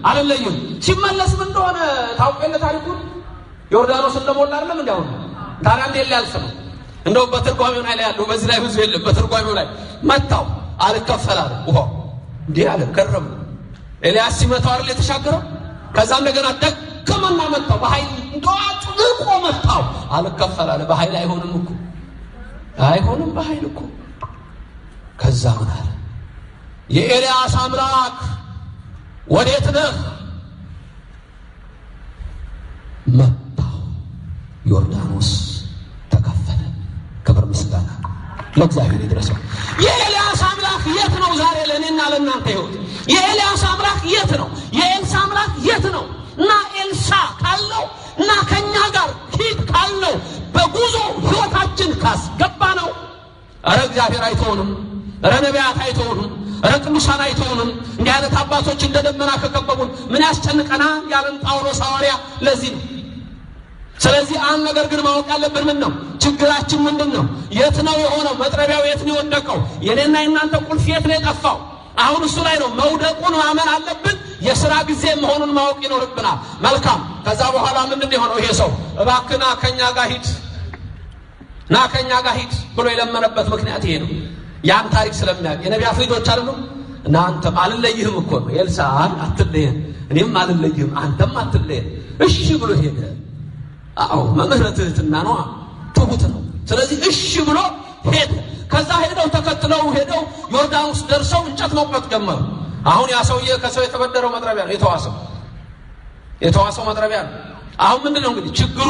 Speaker 2: አልለይም። ሲመለስ ምን እንደሆነ ታውቀለ ታሪኩን ዮርዳኖስ እንደሞላ አይደለም እንዴ? አሁን ታዲያ እንዴት ሊያልፍ ነው? እንደው በትርጓሜው ላይ ያለው በዚህ ላይ ብዙ የለም። በትርጓሜው ላይ መታው አልከፈላል ውሃ እንዴ አለ። ገረም ኤልያስ ሲመታው አይደል የተሻገረው? ከዛ እንደገና ደከመና መታው በኃይል እንደዋጥቆ መታው አልከፈላል። በኃይል አይሆንም እኮ አይሆንም፣ በኃይል እኮ። ከዛ ምን አለ? የኤልያስ አምላክ ወዴት ነህ? መታው፣ ዮርዳኖስ ተከፈለ። ክብር ምስጋና ለእግዚአብሔር ይድረሰው። የኤልያስ አምላክ የት ነው ዛሬ ለእኔና ለእናንተ ሕይወት? የኤልያስ አምላክ የት ነው? የኤልሳ አምላክ የት ነው? እና ኤልሳ ካለው እና ከኛ ጋር ሂድ ካለው በጉዞ ሕይወታችን ካስገባ ነው። ኧረ እግዚአብሔር አይተውንም፣ ኧረ ነቢያት አይተውንም፣ ኧረ ቅዱሳን አይተውንም። እንዲህ አይነት አባቶች እንደ ደመና ከከበቡን ምን ያስጨንቀናል ያለን ጳውሎስ ሐዋርያ ለዚህ ነው። ስለዚህ አንድ ነገር ግን ማወቅ ያለብን ምን ነው? ችግራችን ምንድን ነው? የት ነው የሆነው? መጥረቢያው የት ነው የወደቀው? የኔና የናንተ ቁልፍ የት ነው የጠፋው? አሁን እሱ ላይ ነው መውደቁን ማመን አለብን። የሥራ ጊዜ መሆኑን ማወቅ ይኖርብናል። መልካም። ከዛ በኋላ ምንድን የሆነው? ይሄ ሰው እባክና ከኛ ጋር ሂድ፣ ና ከኛ ጋር ሂድ ብሎ የለመነበት ምክንያት ይሄ ነው። ያን ታሪክ ስለሚያውቅ የነቢያት ልጆች አይደሉም? እናንተም አልለይህም እኮ ነው። ኤልሳ አትለየን፣ እኔም አልለይህም፣ አንተም አትለየን። እሺ ብሎ ሄደ። አዎ መምህረት ትህትና ነው፣ ትሁት ነው። ስለዚህ እሺ ብሎ ሄደ። ከዛ ተከትለው ሄደው ዮርዳኖስ ደርሰው እንጨት መቁረጥ ጀመሩ። አሁን ያ ሰውዬ ከሰው የተበደረው መጥረቢያ ነው የተዋሰው መጥረቢያ ነው። አሁን ምንድነው እንግዲህ ችግሩ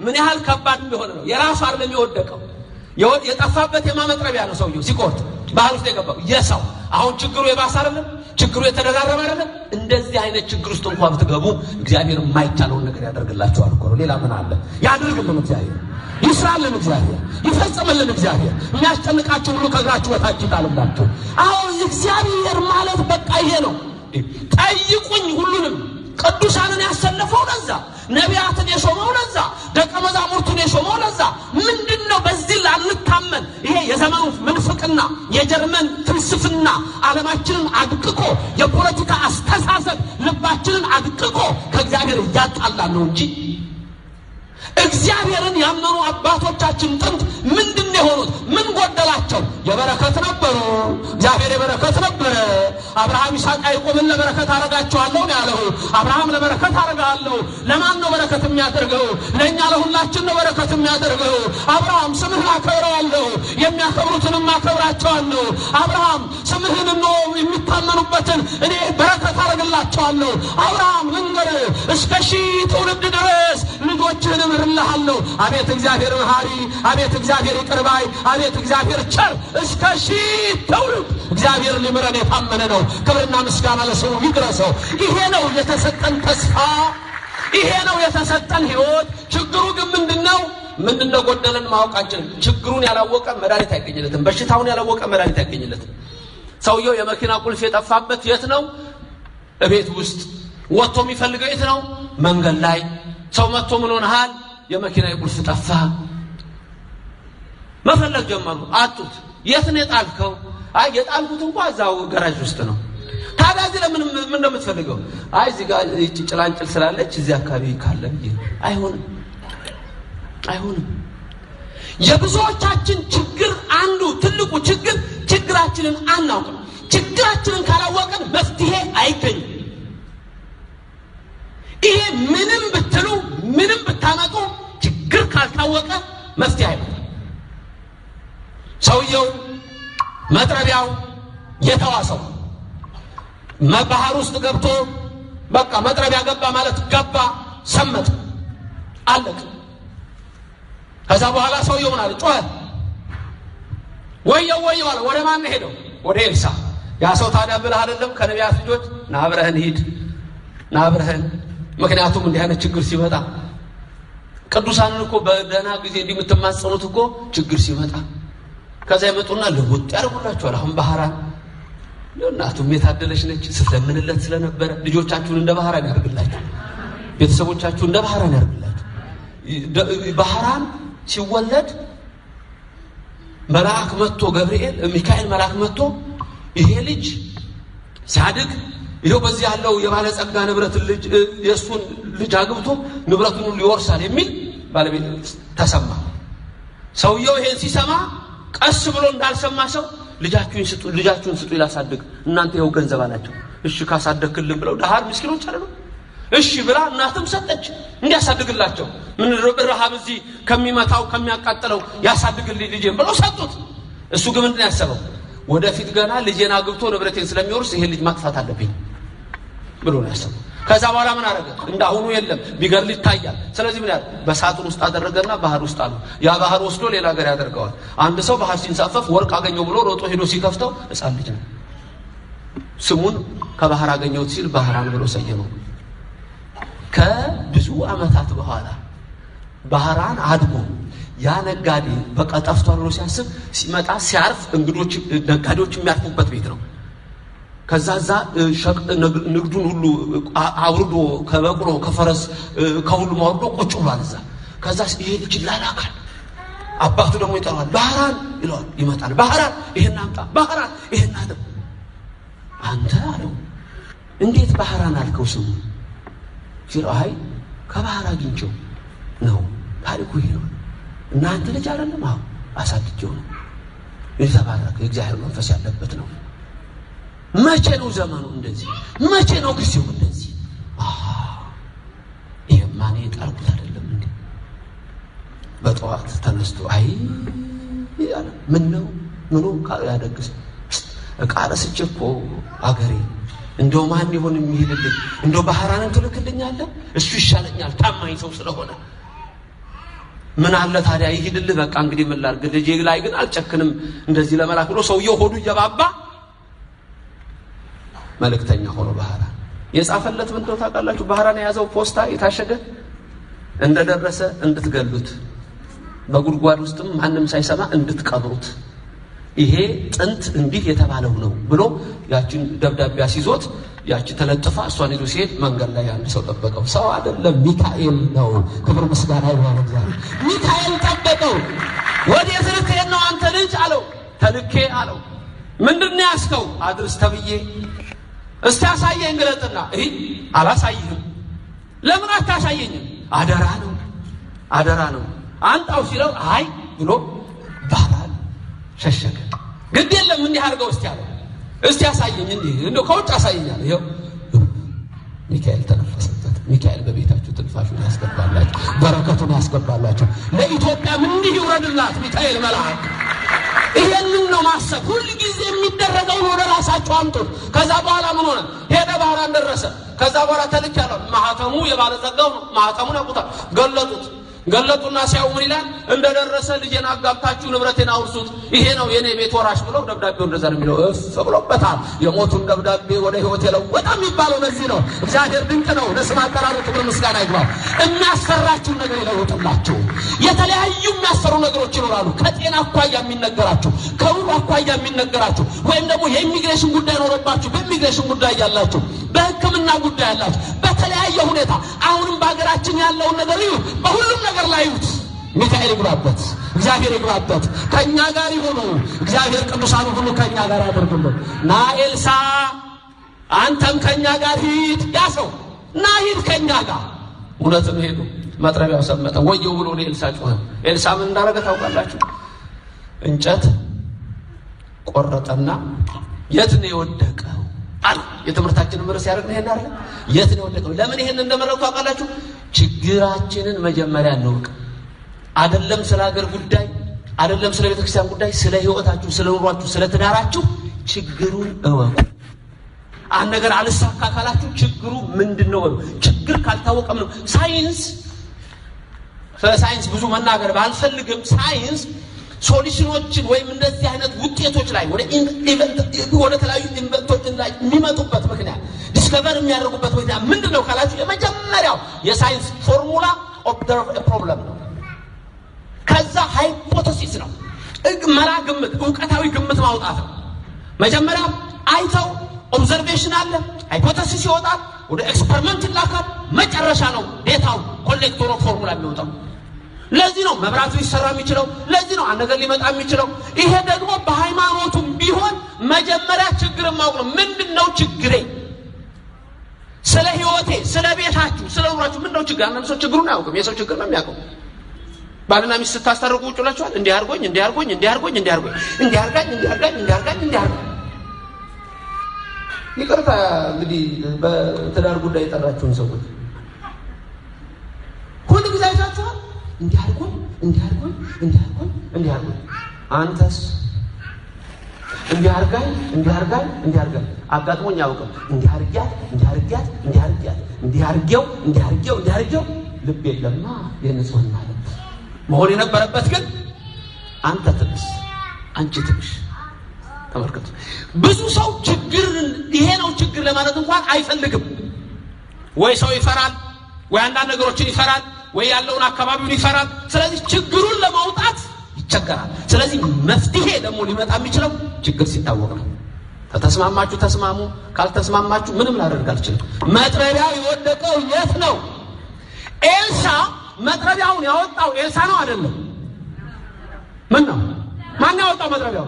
Speaker 2: ምን ያህል ከባድ እንደሆነ ነው። የራሱ አይደለም የወደቀው፣ የጠፋበት የማመጥረቢያ ነው። ሰውየው ሲቆርጥ ባህል ውስጥ የገባው የሰው። አሁን ችግሩ የባሰ አይደለም፣ ችግሩ የተደራረበ አይደለም። እንደዚህ አይነት ችግር ውስጥ እንኳን ብትገቡ እግዚአብሔር የማይቻለውን ነገር ያደርግላችኋል እኮ ነው። ሌላ ምን አለ? ያድርግልን እግዚአብሔር፣ ይስራልን እግዚአብሔር፣ ይፈጽምልን እግዚአብሔር። የሚያስጨንቃችሁ ሁሉ ከእግራችሁ በታች ይጣልላችሁ። አሁን እግዚአብሔር ማለት በቃ ይሄ ነው። ጠይቁኝ ሁሉንም። ቅዱሳንን ያሰለፈው ለዛ፣ ነቢያትን የሾመው ለዛ፣ ደቀ መዛሙርቱን የሾመው ለዛ። ምንድነው በዚህ ላንታመን? ይሄ የዘመኑ ምንፍቅና፣ የጀርመን ፍልስፍና ዓለማችንን አድቅቆ፣ የፖለቲካ አስተሳሰብ ልባችንን አድቅቆ ከእግዚአብሔር እያጣላን ነው እንጂ እግዚአብሔርን ያመኑ አባቶቻችን ጥንት ምንድነው የሆኑት? ምን ጎደላቸው? የበረከት ነበሩ። እግዚአብሔር የበረከት ነበረ። አብርሃም ይስሐቅ ያዕቆብን ለበረከት አረጋቸዋለሁ ነው ያለው። አብርሃም ለበረከት አረጋለሁ። ለማን ነው በረከት የሚያደርገው? ለኛ ለሁላችን ነው በረከት የሚያደርገው። አብርሃም ስምህን አከብረዋለሁ፣ የሚያከብሩትንም አከብራቸዋለሁ። አብርሃም ስምህን ነው የሚታመኑበትን እኔ በረከት አረግላቸዋለሁ። አብርሃም ልንገር እስከ 1000 ትውልድ ድረስ ልጆችህን እምርልሃለሁ። አቤት እግዚአብሔር መሐሪ፣ አቤት እግዚአብሔር ይቅር ባይ፣ አቤት እግዚአብሔር ቸር። እስከ 1000 ትውልድ እግዚአብሔር ሊምረን የታመነ ነው። ክብርና ምስጋና ለስሙ ይድረሰው። ይሄ ነው የተሰጠን ተስፋ፣ ይሄ ነው የተሰጠን ሕይወት። ችግሩ ግን ምንድነው ጎደለን ማወቃችን። ችግሩን ያላወቀ መድኃኒት አይገኝለትም። በሽታውን ያላወቀ መድኃኒት አይገኝለትም። ሰውየው የመኪና ቁልፍ የጠፋበት የት ነው? እቤት ውስጥ። ወጥቶ የሚፈልገው የት ነው? መንገድ ላይ። ሰው መጥቶ ምን ሆነሃል? የመኪና ቁልፍ ጠፋ። መፈለግ ጀመሩ፣ አጡት። የት ነው የጣልከው? አይ የጣልኩት እንኳን እዛው ጋራጅ ውስጥ ነው። ታዲያ እዚህ ለምን ምን እንደምትፈልገው? አይ እዚህ ጋር እቺ ጭላንጭል ስላለች እዚህ አካባቢ ካለ። አይሆንም። የብዙዎቻችን ችግር አንዱ ትልቁ ችግራችንን አናውቅም። ችግራችንን ካላወቅን መፍትሄ አይገኝም። ይሄ ምንም ብትሉ ምንም ብታመጡ ችግር ካልታወቀ መፍትሄ አይመጣም። ሰውየው መጥረቢያው የተዋሰው ባህር ውስጥ ገብቶ በቃ መጥረቢያ ገባ ማለት ገባ፣ ሰመጠ፣ አለቀ። ከዛ በኋላ ሰውየው ምን አለ? ጮኸ። ወየው አለ። ወደ ማን ሄደው? ወደ ኤልሳ። ያ ሰው ታዲያ ብለህ አይደለም ከነቢያት ልጆች ና አብረህን ሂድ፣ ና አብረህን። ምክንያቱም እንዲህ አይነት ችግር ሲመጣ ቅዱሳንን እኮ በደህና ጊዜ እንዲምትማጸኑት እኮ ችግር ሲመጣ ከዛ ይመጡና ልውጥ ያርጉላችኋል። አሁን ባህራን እናቱም የታደለች ነች ስትለምንለት ስለነበረ ልጆቻችሁን እንደ ባህራን ያርግላችሁ፣ ቤተሰቦቻችሁን እንደ ባህራን ያርግላችሁ። ባህራን ሲወለድ መልአክ መጥቶ ገብርኤል ሚካኤል መልአክ መጥቶ ይሄ ልጅ ሲያድግ ይሄው በዚህ ያለው የባለ ጸጋ ንብረት ልጅ የሱን ልጅ አግብቶ ንብረቱን ሁሉ ይወርሳል የሚል ባለቤት ተሰማ። ሰውየው ይሄን ሲሰማ ቀስ ብሎ እንዳልሰማ ሰው ልጃችሁን ስጡ ይላሳድግ፣ እናንተ ይሄው ገንዘብ አላቸው። እሺ ካሳደክልን ብለው ዳሃር ምስኪኖች አይደሉ? እሺ ብላ እናትም ሰጠች እንዲያሳድግላቸው። ምን ረሃብ እዚህ ከሚመታው ከሚያቃጥለው ያሳድግልኝ ልጄን ብለው ሰጡት። እሱ ግን ምንድን ያሰበው? ወደፊት ገና ልጄን አግብቶ ንብረቴን ስለሚወርስ ይሄን ልጅ ማጥፋት አለብኝ ብሎ ነው ያሰበው። ከዛ በኋላ ምን አደረገ? እንዳሁኑ የለም ቢገርል ይታያል። ስለዚህ ምን ያለ በሳጥን ውስጥ አደረገና ባህር ውስጥ አሉ። ያ ባህር ወስዶ ሌላ ሀገር ያደርገዋል። አንድ ሰው ባህር ሲንሳፈፍ ወርቅ አገኘው ብሎ ሮጦ ሄዶ ሲከፍተው ሕፃን ልጅ ነው። ስሙን ከባህር አገኘሁት ሲል ባህራን ብሎ ሰየመው። ከብዙ ዓመታት በኋላ ባህራን አድጎ ያ ነጋዴ በቃ ጠፍቷል ብሎ ሲያስብ ሲመጣ ሲያርፍ እንግዶች ነጋዴዎች የሚያርፉበት ቤት ነው። ከዛዛ ንግዱን ሁሉ አውርዶ ከበቅሎ ከፈረስ ከሁሉ ማውርዶ ቁጭ ብሏል እዛ። ከዛ ይሄ ልጅ ላላካል። አባቱ ደግሞ ይጠራዋል። ባህራን ይለዋል። ይመጣል። ባህራን ይሄን አምጣ፣ ባህራን ይሄን አድርግ። አንተ አለው እንዴት ባህራን አልከው ስሙ ሲል አይ ከባህር አግኝቼው ነው ታሪኩ ይሄ ነው። እናንተ ልጅ አይደለም? አዎ አሳድጄው ነው። የተባረከ የእግዚአብሔር መንፈስ ያለበት ነው። መቼ ነው ዘመኑ እንደዚህ? መቼ ነው ጊዜው እንደዚህ? ይሄማኔ ጣልኩት አይደለም እንዴ? በጠዋት ተነስቶ አይ ያለ ምን ነው ምኑ ያደግስ ዕቃ ረስቼ እኮ አገሬ እንደው ማን ይሆን የሚሄድልኝ? እንደው ባህራንን ትልክልኛለህ? እሱ ይሻለኛል ታማኝ ሰው ስለሆነ። ምን አለ ታዲያ ይሄድልህ። በቃ እንግዲህ ምን ላድርግ? ልጄ ላይ ግን አልጨክንም እንደዚህ ለመላክ ብሎ ሰውየው ሆዱ እየባባ መልእክተኛ ሆኖ ባህራን የጻፈለት ምን ነው ታውቃላችሁ? ባህራን የያዘው ፖስታ የታሸገ እንደደረሰ እንድትገሉት በጉድጓድ ውስጥም ማንም ሳይሰማ እንድትቀብሩት ይሄ ጥንት እንዲህ የተባለው ነው ብሎ ያችን ደብዳቤ አስይዞት ያቺ ተለጥፋ እሷን ይዞ ሲሄድ መንገድ ላይ አንድ ሰው ጠበቀው። ሰው አይደለም ሚካኤል ነው። ክብር ምስጋና ይሁን እግዚአብሔር። ሚካኤል ጠበቀው። ወዴት ልትሄድ ነው አንተ ልጅ አለው። ተልኬ አለው። ምንድነው ያስከው? አድርስ ተብዬ። እስቲ አሳየኝ ግለጥና። አላሳይህም። ለምን አታሳየኝም? አደራ ነው አንጣው ሲለው አይ ብሎ ባህራን ሸሸገ። ግድ የለም እንዲህ አድርገው እስቲ አለው። እስቲ አሳየኝ እንዲህ እንደው ከውጭ አሳየኛል። ይሄው ሚካኤል ተነፈሰበት። ሚካኤል በቤታችሁ ትንፋሹን ያስገባላችሁ፣ በረከቱን ያስገባላችሁ። ለኢትዮጵያ እንዲህ ይውረድላት ሚካኤል መልአክ። ይሄንን ነው ማሰብ። ሁሉ ጊዜ የሚደረገው ወደ ራሳችሁ አምጡት። ከዛ በኋላ ምን ሆነ? ሄደ ባህራን ደረሰ። ከዛ በኋላ ተልቻለሁ። ማህተሙ የባለጸጋው ነው። ማህተሙን ያውቁታል። ገለጡና ሲያው ምን ይላል? እንደደረሰ ልጄን አጋብታችሁ ንብረቴን አውርሱት፣ ይሄ ነው የኔ ቤት ወራሽ ብለው ደብዳቤው እንደዛ ነው የሚለው። ብሎበታል። የሞቱን ደብዳቤ ወደ ህይወት የለወጠ የሚባለው ለዚህ ነው። እግዚአብሔር ድንቅ ነው። ለስም አጠራሩ ክብር ምስጋና ይግባው። የሚያስፈራችሁ ነገር ይለውጥላችሁ። የተለያዩ የሚያስፈሩ ነገሮች ይኖራሉ። ከጤና አኳያ የሚነገራችሁ፣ ከሩብ አኳያ የሚነገራችሁ፣ ወይም ደግሞ የኢሚግሬሽን ጉዳይ ኖርባችሁ በኢሚግሬሽን ጉዳይ ያላችሁ፣ በሕክምና ጉዳይ ያላችሁ፣ በተለያየ ሁኔታ አሁንም በአገራችን ያለውን ነገር እዩ። በሁሉም ነገር ላይ ይዩት። ሚካኤል ይግባበት፣ እግዚአብሔር ይግባበት። ከኛ ጋር ይሁኑ። እግዚአብሔር ቅዱሳኑ ሁሉ ከኛ ጋር ያደርጉልን። ና ኤልሳ አንተም ከኛ ጋር ሂድ። ያ ሰው ና ሂድ ከኛ ጋር እውነትም ሄዱ። መጥረቢያው ሰመጠ። ወየው ብሎ ኤልሳ ጮኸ። ኤልሳ ምን እንዳረገ ታውቃላችሁ? እንጨት ቆረጠና የት ነው የወደቀው አለ። የትምህርታችንን ርዕስ ያደረግነው ይሄን አይደል? የት ነው የወደቀው? ለምን ይሄን እንደመረጡ ታውቃላችሁ? ችግራችንን መጀመሪያ እንወቅ። አይደለም ስለ ሀገር ጉዳይ፣ አይደለም ስለ ቤተክርስቲያን ጉዳይ፣ ስለ ህይወታችሁ፣ ስለ ኑሯችሁ፣ ስለ ትዳራችሁ ችግሩን እወቁ። አንድ ነገር አልሳካ ካላችሁ ችግሩ ምንድነው? ችግር ካልታወቀም ነው ሳይንስ ብዙ መናገር ባልፈልግም ሳይንስ ሶሉሽኖችን ወይም እንደዚህ አይነት ውጤቶች ላይ ወደ ተለያዩ ኢንቨንቶች ላይ የሚመጡበት ምክንያት ዲስከቨር የሚያደርጉበት ምክንያት ምንድነው ካላችሁ የመጀመሪያው የሳይንስ ፎርሙላ ኦብዘርቭ ኤ ፕሮብለም ነው። ከዛ ሃይፖቴሲስ ነው መራ ግምት፣ ዕውቀታዊ ግምት ማውጣት ነው። መጀመሪያ አይተው ኦብዘርቬሽን አለ፣ ሃይፖቴሲስ ይወጣል፣ ወደ ኤክስፐሪመንት ይላካል፣ መጨረሻ ነው ዴታው ኮሌክተር ኦፍ ፎርሙላ የሚወጣው። ለዚህ ነው መብራቱ ሊሰራ የሚችለው፣ ለዚህ ነው አንድ ነገር ሊመጣ የሚችለው። ይሄ ደግሞ በሃይማኖቱም ቢሆን መጀመሪያ ችግርን ማወቅ ነው። ምንድነው ችግሬ? ስለ ህይወቴ፣ ስለ ቤታችሁ፣ ስለ ኑሯችሁ ምንድነው ችግር? አንድ ሰው ችግሩን አያውቅም፣ የሰው ችግር ነው የሚያውቀው። ባልና ሚስት ስታስታርቁ ቁጭ ብላችኋል። እንዲህ አድርጎኝ ይቅርታ እንግዲህ በትዳር ጉዳይ የጠራችሁን ሰዎች ሁሉ ጊዜ አይታችኋል። እንዲህ አድርጎኝ አንተስ እንዲህ አድርጋኝ አጋጥሞኝ አያውቅም። እንዲህ አድርጌው ልብ የለማ የንጹህ ማለት መሆን የነበረበት ግን አንተ ትብስ አንቺ ትብሽ። ተመልከቱ፣ ብዙ ሰው ችግር ይሄ ነው ችግር ለማለት እንኳን አይፈልግም። ወይ ሰው ይፈራል፣ ወይ አንዳንድ ነገሮችን ይፈራል፣ ወይ ያለውን አካባቢውን ይፈራል። ስለዚህ ችግሩን ለማውጣት ይቸገራል። ስለዚህ መፍትሄ ደግሞ ሊመጣ የሚችለው ችግር ሲታወቅ ነው። ተስማማችሁ ተስማሙ፣ ካልተስማማችሁ ምንም ላደርግ አልችልም። መጥረቢያው የወደቀው የት ነው? ኤልሳ መጥረቢያውን ያወጣው ኤልሳ ነው አይደለም? ምን ነው? ማን ያወጣው መጥረቢያው?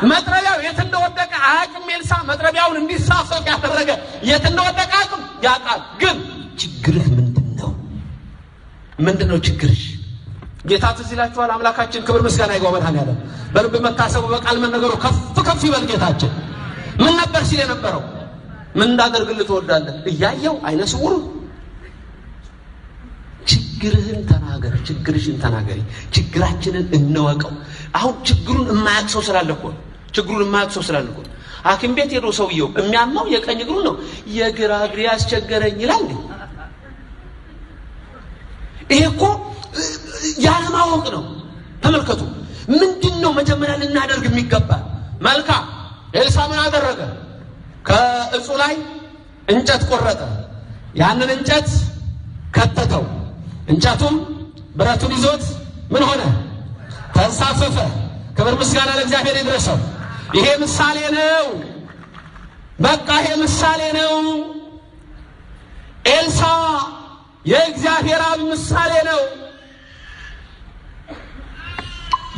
Speaker 2: መጥረቢያው የት እንደወደቀ አያውቅም ኤልሳ። መጥረቢያውን እንዲሳፈፍ ያደረገ የት እንደወደቀ አያውቅም፣ ያውቃል። ግን ችግርህ ምንድነው ችግርሽ? ጌታ ትዝ ይላችኋል። አምላካችን ክብር ምስጋና ይግባው መድኃኒዓለም በልብ መታሰቡ በቃል መነገሩ ከፍ ይበል ጌታችን። ምን ነበር ሲል የነበረው? ምን እንዳደርግልህ ትወዳለህ? እያየው አይነ ስውር ችግርሽን ተናገሪ። ችግራችንን እንወቀው። አሁን ችግሩን የማያውቅ ሰው ስላለ እኮ ሐኪም ቤት ሄዶ ሰውየው የሚያማው የቀኝ እግሩ ነው። የግራ እግሬ ያስቸገረኝ ይላል። ይሄ እኮ ያለማወቅ ነው። ተመልከቱ፣ ምንድነው መጀመሪያ ልናደርግ የሚገባ? መልካም ኤልሳ ምን አደረገ? ከእጹ ላይ እንጨት ቆረጠ። ያንን እንጨት ከተተው። እንጨቱም ብረቱን ይዞት ምን ሆነ? ተንሳፈፈ። ክብር ምስጋና ለእግዚአብሔር ይድረሰው። ይሄ ምሳሌ ነው። በቃ ይሄ ምሳሌ ነው። ኤልሳ የእግዚአብሔር አብ ምሳሌ ነው።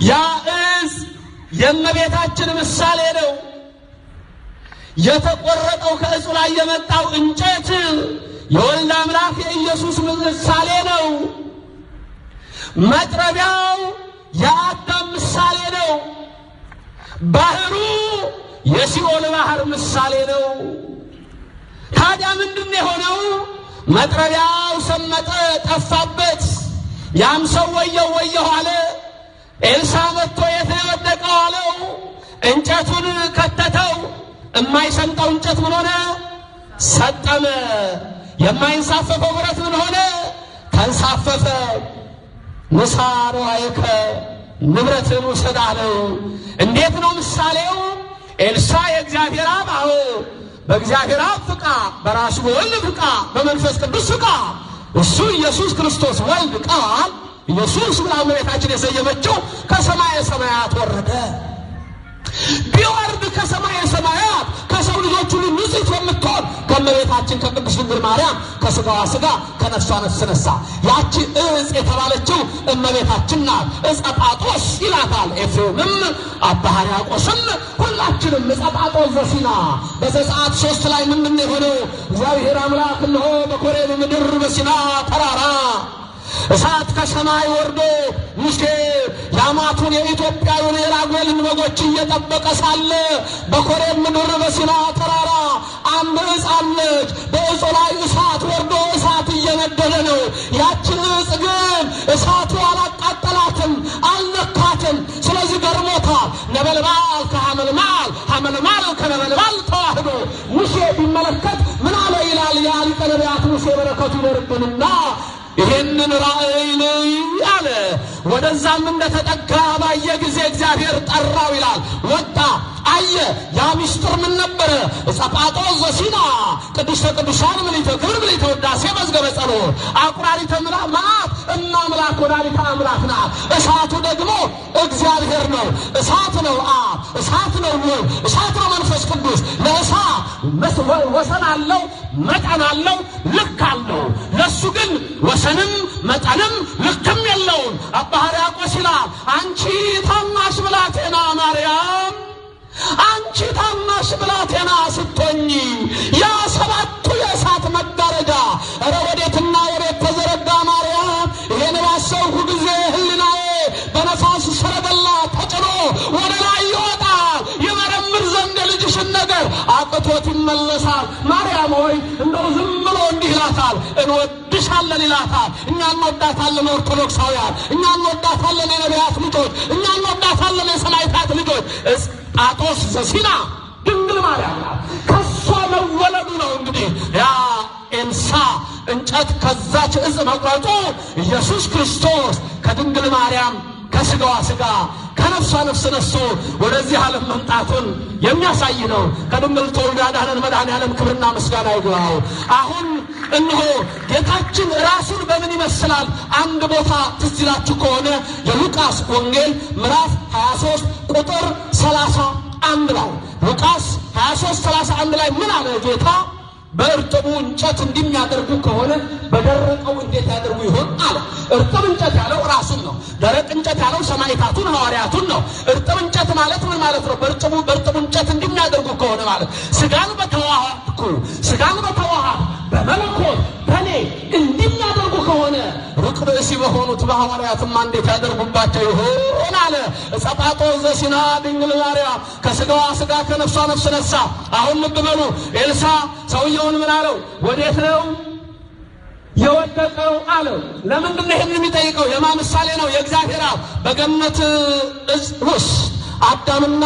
Speaker 2: ያ እዝ የእመቤታችን ምሳሌ ነው። የተቆረጠው ከእጹ ላይ የመጣው እንጨት የወልድ አምላክ የኢየሱስ ምሳሌ ነው። መጥረቢያው የአዳም ምሳሌ ነው። ባህሩ የሲኦል ባህር ምሳሌ ነው። ታዲያ ምንድነው የሆነው? መጥረቢያው ሰመጠ፣ ጠፋበት። ያም ሰው ወየው አለ። ኤልሳ መጥቶ የት ነው የወደቀው አለው። እንጨቱን ከተተው። የማይሰምጠው እንጨት ምን ሆነ? ሰጠመ። የማይንሳፈፈው ብረት ምን ሆነ? ተንሳፈፈ። ንሳ ንዋየከ ንብረትን ውሰድ አለው። እንዴት ነው ምሳሌው? ኤልሳ የእግዚአብሔር አብ በእግዚአብሔር አብ ፍቃ፣ በራሱ በወልድ ፍቃ፣ በመንፈስ ቅዱስ ፍቃ እሱ ኢየሱስ ክርስቶስ ወልድ ቃል ኢየሱስ ብላ እመቤታችን የሰየመችው ከሰማየ ሰማያት ወረደ። ቢወርድ ከሰማየ ሰማያት ከሰው ልጆች ሁሉ ንጽሕት የምትሆን ከእመቤታችን ከቅድስት ድንግል ማርያም ከስጋዋ ስጋ ከነፍሷ ነፍስ ነሳ። ያቺ ዕፅ የተባለችው እመቤታችን ናት። ዕፀ ጳጦስ ይላታል ኤፍሬምም አባ ሕርያቆስም ሁላችንም። ዕፀ ጳጦስ ዘሲና በዘጸአት 3 ላይ ምንድን ነው የሆነው? እግዚአብሔር አምላክ እነሆ በኮሬብ ምድር በሲና ተራራ እሳት ከሰማይ ወርዶ ሙሴ ያማቱን የኢትዮጵያውን የራጉኤልን በጎች እየጠበቀ ሳለ በኮሬብ ምድር በሲና ተራራ አንድ ዕፅ አለች። በዕፁ ላይ እሳት ወርዶ እሳት እየነደደ ነው። ያችን ዕፅ ግን እሳቱ አላቃጠላትም፣ አልነካትም። ስለዚህ ገርሞታል። ነበልባል ከሐመልማል ሐመልማል ከነበልባል ተዋህዶ ሙሴ ቢመለከት ምን አለ ይላል ያ ሊቀ ነቢያት ሙሴ በረከቱ ይደርብንና ይሄንን ራእይ ልይ አለ። ወደዛም እንደተጠጋ ባየ ጊዜ እግዚአብሔር ጠራው ይላል። ወጣ አየ። ያ ምስጢር ምን ነበረ? ዕፀ ጳጦስ ዘሲና ቅድስተ ቅዱሳን ምልዕተ ክብር ምልዕተ ውዳሴ መዝገበ ጸሎት አቁራሪተ መዓት እማምላክ ወላዲተ አምላክ ናት። እሳቱ ደግሞ እግዚአብሔር ነው። እሳት ነው አብ፣ እሳት ነው ወልድ፣ እሳት ነው መንፈስ ቅዱስ። ለእሳት ወሰን አለው፣ መጠን አለው፣ ልክ አለው። ለሱ ግን ወሰንም መጠንም ልክም የለውም። አባ ሕርያቆስ ይላል አንቺ ታናሽ ብላቴና ማርያም፣ አንቺ ታናሽ ብላቴና ስትሆኚ ያ ሰባቱ የእሳት መጋረጃ ኧረ ወዴትና ወዴት ተዘረጋ ማርያም። ይሄን ባሰብኩ ጊዜ ህሊናዬ በነፋስ ሰረገላ ተጭኖ ወደ ላይ ይወጣል። ይመረምር ዘንድ ልጅሽን ነገር አቅቶት ይመለሳል። ማርያም ሆይ እንደው ዝም ብሎ እንዲህ ይላታል፣ እንወድሻለን ይላታል። እኛ እንወዳታለን ኦርቶዶክሳውያን፣ እኛ እንወዳታለን የነቢያት ልጆች፣ እኛ እንወዳታለን የሰማዕታት ልጆች። ዕፀ ጳጦስ ዘሲና ድንግል ማርያም ናት። ከሷ መወለዱ ነው እንግዲህ ያ ኤልሳ እንጨት ከዛች ዕፅ መቁረጡ ኢየሱስ ክርስቶስ ከድንግል ማርያም ከስጋዋ ስጋ ከነፍሷ ነፍስ ነስቶ ወደዚህ ዓለም መምጣቱን የሚያሳይ ነው። ከድንግል ተወልዶ ያዳነን መድኃኔዓለም ክብርና ምስጋና ይግባው። አሁን እነሆ ጌታችን ራሱን በምን ይመስላል? አንድ ቦታ ትዝ ይላችሁ ከሆነ የሉቃስ ወንጌል ምዕራፍ 23 ቁጥር 31 ላይ ሉቃስ 23:31 ላይ ምን አለ ጌታ? በእርጥቡ እንጨት እንደሚያደርጉ ከሆነ በደረቀው እንዴት ያደርጉ ይሆን አለ። እርጥብ እንጨት ያለው ራሱን ነው። ደረቅ እንጨት ያለው ሰማዕታቱን ሐዋርያቱን ነው። እርጥብ እንጨት ማለት ምን ማለት ነው? በእርጥቡ እንጨት እንደሚያደርጉ ከሆነ ማለት ስጋን በተዋሃድኩ ስጋን በተዋሃድ በመለኮት በኔ እንደሚያደርጉ ከሆነ ሩቅ ብእሲ በሆኑት በሐዋርያትማ እንዴት ያደርጉባቸው ይሆን አለ። ዕፀ ጳጦስ ዘሲና ድንግል ማርያም ከስጋዋ ስጋ ከነፍሷ ነፍስ ነሳ። አሁን ልብ በሉ። ኤልሳ ሰውየውን ምን አለው? ወዴት ነው የወደቀው አለው። ለምንድን ነው ይሄን የሚጠይቀው? የማ ምሳሌ ነው? የእግዚአብሔር አብ በገነት ዕፅ ውስጥ አዳምና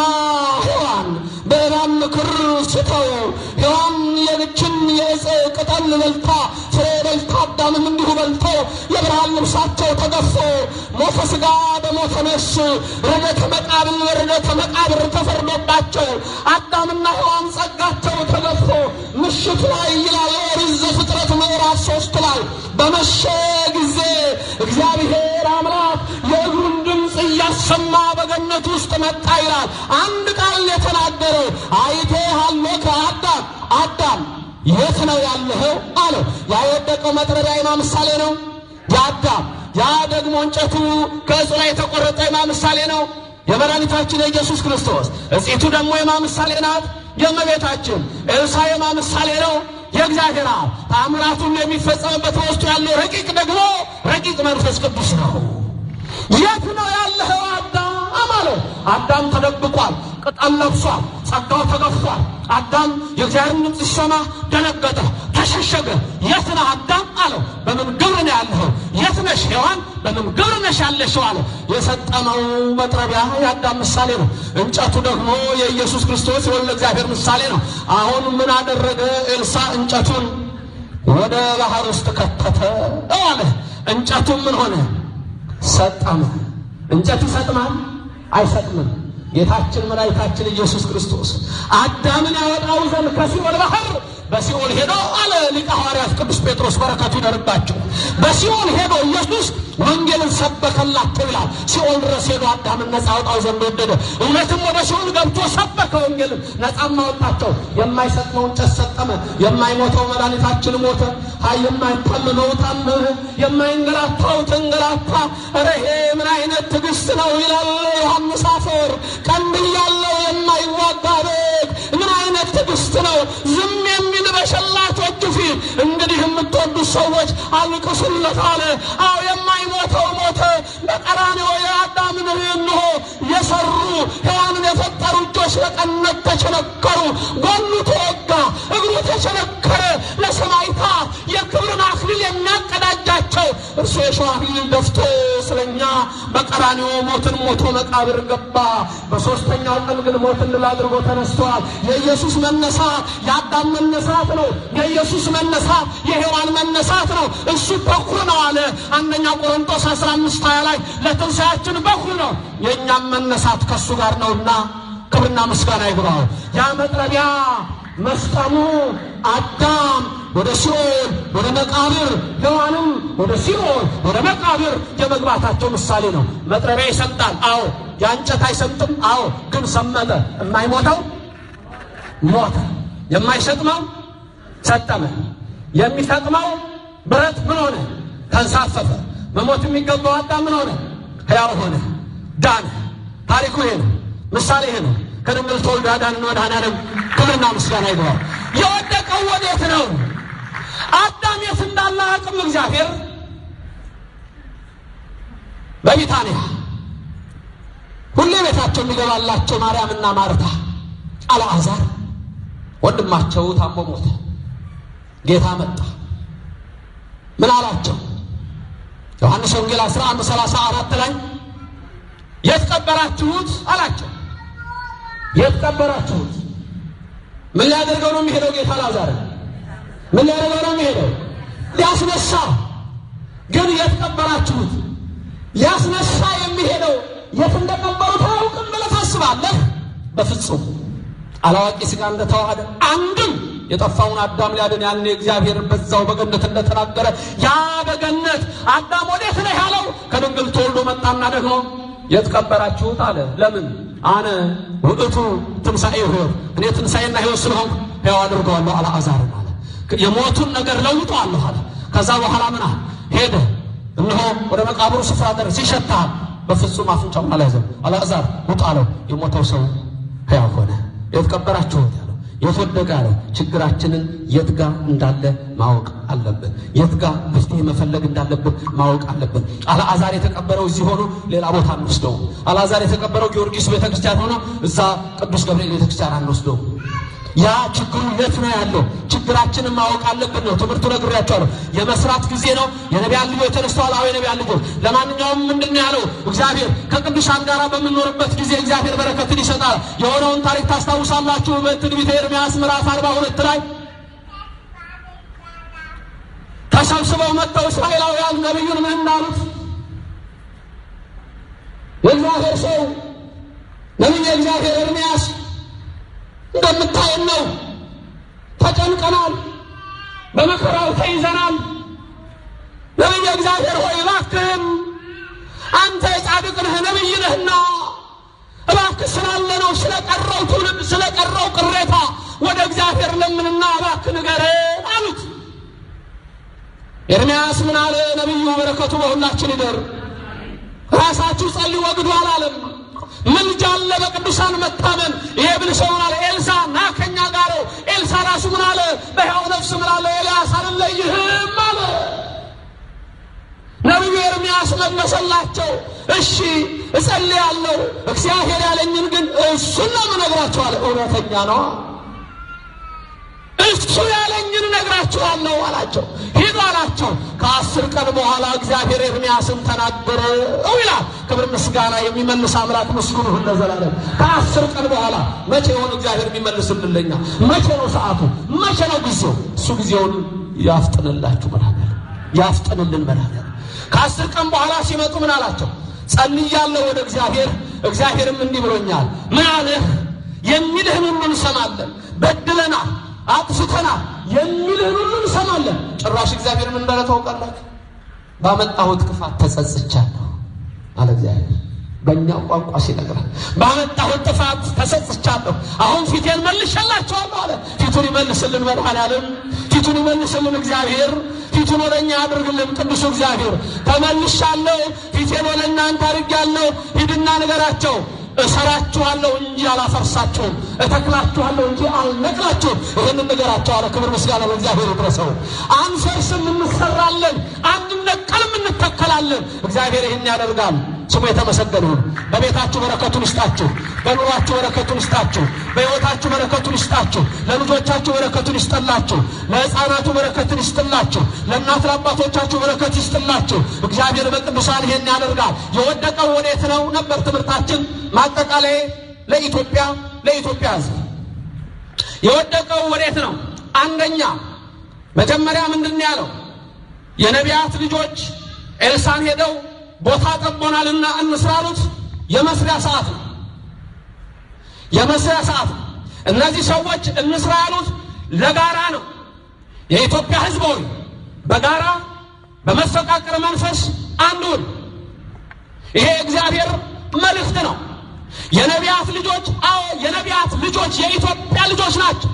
Speaker 2: ሔዋን በእባብ ምክር ስተው ሔዋን የልችን የዕፅ ቅጠል በልታ ፍሬ በልታ አዳምም እንዲሁ በልቶ የብርሃን ልብሳቸው ተገፎ ሞተ ሥጋ በሞተ ነፍስ ርደተ መቃብር በርደተ መቃብር ተፈርዶባቸው አዳምና ሔዋን ጸጋቸው ተገፎ ምሽት ላይ ይላል ኦሪት ዘፍጥረት ምዕራፍ 3 ላይ በመሸ ጊዜ እግዚአብሔር አምላክ የእግሩን ድምፅ እያሰማ በገነት ውስጥ መጣ ይላል። አንድ ቃል የተናገረው አይቴሃለሁ ከአዳም አዳም የት ነው ያለኸው አለው። ያ የወደቀው መጥረቢያ የማ ምሳሌ ነው? የአዳም። ያ ደግሞ እንጨቱ ከዕፁ ላይ የተቆረጠ የማ ምሳሌ ነው? የመድኃኒታችን የኢየሱስ ክርስቶስ። ዕፅቱ ደግሞ የማ ምሳሌ ናት? የእመቤታችን። ኤልሳ የማ ምሳሌ ነው? የእግዚአብሔር አብ። ተአምራቱን የሚፈጸምበት በውስጡ ያለው ረቂቅ ደግሞ ረቂቅ መንፈስ ቅዱስ ነው። የት ነው ያለኸው አዳም አለው። አዳም ተደብቋል፣ ቅጠል ለብሷል፣ ጸጋው ተገፏል። አዳም የእግዚአብሔርን ድምፅ ሲሰማ ደነገጠ፣ ተሸሸገ። የት ነህ አዳም አለው። በምን ግብር ነው ያለኸው? የት ነሽ ሔዋን? በምን ግብር ነሽ ያለሽው አለው። የሰጠመው መጥረቢያ የአዳም ምሳሌ ነው። እንጨቱ ደግሞ የኢየሱስ ክርስቶስ የወልደ እግዚአብሔር ምሳሌ ነው። አሁን ምን አደረገ ኤልሳ? እንጨቱን ወደ ባህር ውስጥ ከተተ አለ። እንጨቱ ምን ሆነ? ሰጠመ። እንጨት ይሰጥማል? አይሰጥምም። ጌታችን መድኃኒታችን ኢየሱስ ክርስቶስ አዳምን ያወጣው ዘንድ ከሲኦል ባህር በሲኦል ሄዶ አለ ሊቀ ሐዋርያት ቅዱስ ጴጥሮስ በረከቱ ይደርባቸው። በሲኦል ሄዶ ኢየሱስ ወንጌልን ሰበከላቸው ይላል። ሲኦል ድረስ ሄዶ አዳምን ነፃ አውጣው ዘንድ ወደደ። እውነትም ወደ ሲኦል ገብቶ ሰበከ ወንጌልን፣ ነፃም አወጣቸው። የማይሰጥመውን እንጨት ሰጠመ፣ የማይሞተው መድኃኒታችን ሞተ፣ የማይታመመው ታመመ፣ የማይንገላታው ተንገላታ። ኧረ ይሄ ምን አይነት ትዕግስት ነው ይላል ዮሐንስ አፈወርቅ። ቀንድ ያለው የማይዋጋ በግ ምን አይነት ትዕግስት ነው! ዝም የሚል በሸላቾቹ ፊት። እንግዲህ የምትወዱት ሰዎች አልቅሱለት አለ። አዎ የማይሞተው ሞተ። በቀራንዮ የአዳምን እንሆ የሰሩ ሔዋንን የፈጠሩ እጆች ለቀነት ተቸነከሩ። ጎኑ ተወጋ፣ እግሩ ተቸነከረ። ለሰማዕታ የክብርን አክሊል የሚያቀዳጃቸው እርሱ የሾህ አክሊል ደፍቶ ስለኛ በቀራንዮ ሞትን ሞቶ መቃብር ገባ። በሦስተኛው ቀን ግን ሞትን ድል አድርጎ ተነስቷል። የኢየሱስ መነሳት የአዳም መነሳት ነው። የኢየሱስ መነሳት የሔዋን መነሳት ነው። እሱ በኩር ነው አለ አንደኛ ቆሮንቶስ 15:20 ላይ ለትንሣኤያችን በኩር ነው። የእኛም መነሳት ከእሱ ጋር ነውና ክብርና ምስጋና ይግባው። ያ መጥረቢያ መስቀሉ አዳም ወደ ሲኦል ወደ መቃብር፣ ሔዋንም ወደ ሲኦል ወደ መቃብር የመግባታቸው ምሳሌ ነው። መጥረቢያ ይሰምጣል፣ አዎ። ያ እንጨት አይሰምጥም፣ አዎ። ግን ሰመጠ። የማይሞተው ሞተ፣ የማይሰጥመው ሰጠመ። የሚሰጥመው ብረት ምን ሆነ? ተንሳፈፈ። መሞት የሚገባው አዳም ምን ሆነ? ሕያው ሆነ፣ ዳነ። ታሪኩ ይሄ ነው፣ ምሳሌ ይሄ ነው። ከድንግል ተወልዶ ያዳነን መድኃኔዓለም ክብርና ምስጋና ይግባው። የወደቀው ወዴት ነው? አዳም የት እንዳለ አያውቅም እግዚአብሔር። በቢታንያ ሁሌ ቤታቸው የሚገባላቸው ማርያምና ማርታ አልዓዛር ወንድማቸው ታሞ ሞተ። ጌታ መጣ። ምን አላቸው? ዮሐንስ ወንጌል 11:34 ላይ የት ቀበራችሁት አላቸው። የት ቀበራችሁት? ምን ሊያደርገው ነው የሚሄደው ጌታ? አልዓዛር ምን ሊያደርገው ነው የሚሄደው? ሊያስነሳ። ግን የት ቀበራችሁት? ሊያስነሳ የሚሄደው የት እንደቀበሩት አያውቅም ብለህ ታስባለህ? በፍጹም አላዋቂ ሥጋ እንደተዋሃደ አንድም የጠፋውን አዳም ሊያድን ያኔ እግዚአብሔር በዛው በገነት እንደተናገረ ያ በገነት አዳም ወዴት ነህ ያለው ከድንግል ተወልዶ መጣና ደግሞ የት ቀበራችሁት አለ። ለምን? አነ ውእቱ ትንሣኤ ሕይወት፣ እኔ ትንሣኤና ሕይወት ስለሆንኩ ሕያው አድርገዋለሁ አልዓዛርን አለ። የሞቱን ነገር ለውጠዋለሁ አለ። ከዛ በኋላ ምን አለ? ሄደ። እነሆ ወደ መቃብሩ ስፍራ ደረሰ። ይሸታል። በፍጹም አፍንጫውን አልያዘም። አልዓዛር ውጣ አለው። የሞተው ሰው ሕያው ሆነ። የት ቀበራችሁት ያለው የት ወደቀ ያለው ችግራችንን የት ጋር እንዳለ ማወቅ አለብን። የት ጋር መፍትሄ መፈለግ እንዳለብን ማወቅ አለብን። አልዓዛር የተቀበረው እዚህ ሆኖ ሌላ ቦታ አንወስደው። አልዓዛር የተቀበረው ጊዮርጊስ ቤተክርስቲያን ሆኖ እዛ ቅዱስ ገብርኤል ቤተክርስቲያን አንወስደው። ያ ችግሩ የት ነው ያለው? ችግራችንን ማወቅ አለብን ነው ትምህርቱ። ነግሬያቸዋለሁ። የመስራት ጊዜ ነው። የነቢያን ልጆች ተነስተዋል። አዎ የነቢያን ልጆች። ለማንኛውም ምንድነው ያለው እግዚአብሔር? ከቅዱሳን ጋር በምንኖርበት ጊዜ እግዚአብሔር በረከትን ይሰጣል። የሆነውን ታሪክ ታስታውሳላችሁ። በትንቢተ ኤርምያስ ምዕራፍ 42 ላይ ተሰብስበው መጥተው እስራኤላውያን ነቢዩን ምን እንዳሉት? የእግዚአብሔር ሰው ነቢየ እግዚአብሔር ኤርምያስ እንደምታየን ነው፣ ተጨንቀናል፣ በመከራው ተይዘናል። ነቢየ እግዚአብሔር ሆይ እባክህን አንተ የጻድቅ ነህ ነቢይ ነህና እባክህ ስላለነው ስለቀረው ትውልድ ስለቀረው ቅሬታ ወደ እግዚአብሔር ለምንና እባክህ ንገረን አሉት። ኤርምያስ ምን አለ? ነቢዩ በረከቱ በሁላችን ይደር። ራሳችሁ ጸልዩ ወግዱ አላለም። ምልጃ አለ፣ በቅዱሳን መታመን። ይሄ ብል ሰው ምን አለ? ኤልሳ ና ከኛ ጋር። ኤልሳ ራሱ ምን አለ? በሕያው ነፍስ ምን አለ? ኤልያስ አልለይህም አለ። ነቢዩ ኤርምያስ መለሰላቸው፣ እሺ እጸልያለሁ፣ እግዚአብሔር ያለኝን ግን እሱን ነው የምነግራችሁ አለ። እውነተኛ ነው። እሱ ያለኝን እነግራችኋለሁ አላቸው። ሂዱ አላቸው። ከ10 ቀን በኋላ እግዚአብሔር ኤርምያስን ተናገረው ይላል። ክብር ምስጋና የሚመልስ አምላክ ምስጉን ሁሉ ለዘላለም። ከ10 ቀን በኋላ መቼ ይሆን እግዚአብሔር የሚመልስልንኛ? መቼ ነው ሰዓቱ? መቼ ነው ጊዜው? እሱ ጊዜውን ያፍጥንላችሁ መድኃኒዓለም፣ ያፍጥንልን መድኃኒዓለም። ከ10 ቀን በኋላ ሲመጡ ምን አላቸው? ጸልያለሁ ወደ እግዚአብሔር፣ እግዚአብሔርም እንዲህ ብሎኛል። ምን አለህ? የሚልህን ሁሉ እንሰማለን። በድለናል፣ አጥፍተናል የሚልን ሁሉ እንሰማለን። ጭራሽ እግዚአብሔር ምን እንዳለ ታውቃላችሁ? ባመጣሁት ክፋት ተጸጽቻለሁ አለ እግዚአብሔር። በእኛው ቋንቋ ሲነግረን ባመጣሁት ጥፋት ተጸጽቻለሁ፣ አሁን ፊቴን መልሼላችኋለሁ አለ። ፊቱን ይመልስልን መድኃኔዓለም፣ ፊቱን ይመልስልን እግዚአብሔር፣ ፊቱን ወደኛ ያድርግልን ቅዱስ እግዚአብሔር። ተመልሻለሁ፣ ፊቴን ወደ እናንተ አድርጌያለሁ፣ ሂድና ንገራቸው እሰራችኋለሁ እንጂ አላፈርሳችሁም፣ እተክላችኋለሁ እንጂ አልነቅላችሁም። ይህንን ንገራቸው አለ። ክብር ምስጋና ለእግዚአብሔር ይድረሰው። አንፈርስም፣ እንሰራለን፣ አንነቀልም፣ እንተከላለን። እግዚአብሔር ይህን ያደርጋል። ስሙ የተመሰገነ ይሁን። በቤታችሁ በረከቱን ይስጣችሁ፣ በኑሯችሁ በረከቱን ይስጣችሁ፣ በሕይወታችሁ በረከቱን ይስጣችሁ፣ ለልጆቻችሁ በረከቱን ይስጥላችሁ፣ ለሕፃናቱ በረከቱን ይስጥላችሁ፣ ለእናት ለአባቶቻችሁ በረከት ይስጥላችሁ። እግዚአብሔር በቅዱሳን ይሄን ያደርጋል። የወደቀው ወዴት ነው ነበር ትምህርታችን። ማጠቃለያ ለኢትዮጵያ ሕዝብ የወደቀው ወዴት ነው? አንደኛ መጀመሪያ ምንድን ያለው? የነቢያት ልጆች ኤልሳን ሄደው ቦታ ጠቦናልና እንስራሉት። የመስሪያ ሰዓት ነው፣ የመስሪያ ሰዓት ነው። እነዚህ ሰዎች እንስራሉት ለጋራ ነው። የኢትዮጵያ ሕዝብ ሆይ በጋራ በመፈቃቀር መንፈስ አንዱን። ይሄ እግዚአብሔር መልእክት ነው። የነቢያት ልጆች የነቢያት ልጆች የኢትዮጵያ ልጆች ናቸው።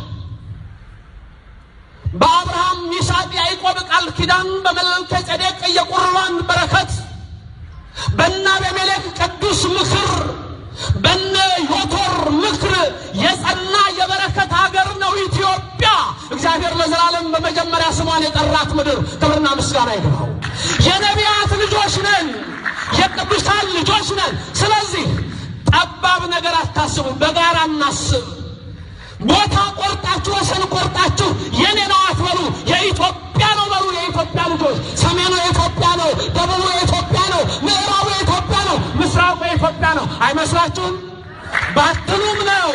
Speaker 2: በአብርሃም ይስሐቅ ያዕቆብ ቃል ኪዳን በመልከ ጼዴቅ የቁርባን በረከት በእነ አቤሜሌክ ቅዱስ ምክር በእነ ዮቶር ምክር የጸና የበረከት ሀገር ነው ኢትዮጵያ። እግዚአብሔር ለዘላለም በመጀመሪያ ስሟን የጠራት ምድር ክብርና ምስጋና ይግባው። የነቢያት ልጆች ነን፣ የቅዱሳን ልጆች ነን። ስለዚህ ጠባብ ነገር አታስቡ፣ በጋራ እናስብ። ቦታ ቆርጣችሁ ወሰን ቆርጣችሁ የኔ ነው አትበሉ። የኢትዮጵያ ነው በሉ። የኢትዮጵያ ልጆች ሰሜኑ የኢትዮጵያ ነው፣ ደቡቡ የኢትዮጵያ ነው፣ ምዕራቡ የኢትዮጵያ ነው፣ ምስራቁ የኢትዮጵያ ነው። አይመስላችሁም? ባትሉም ነው፣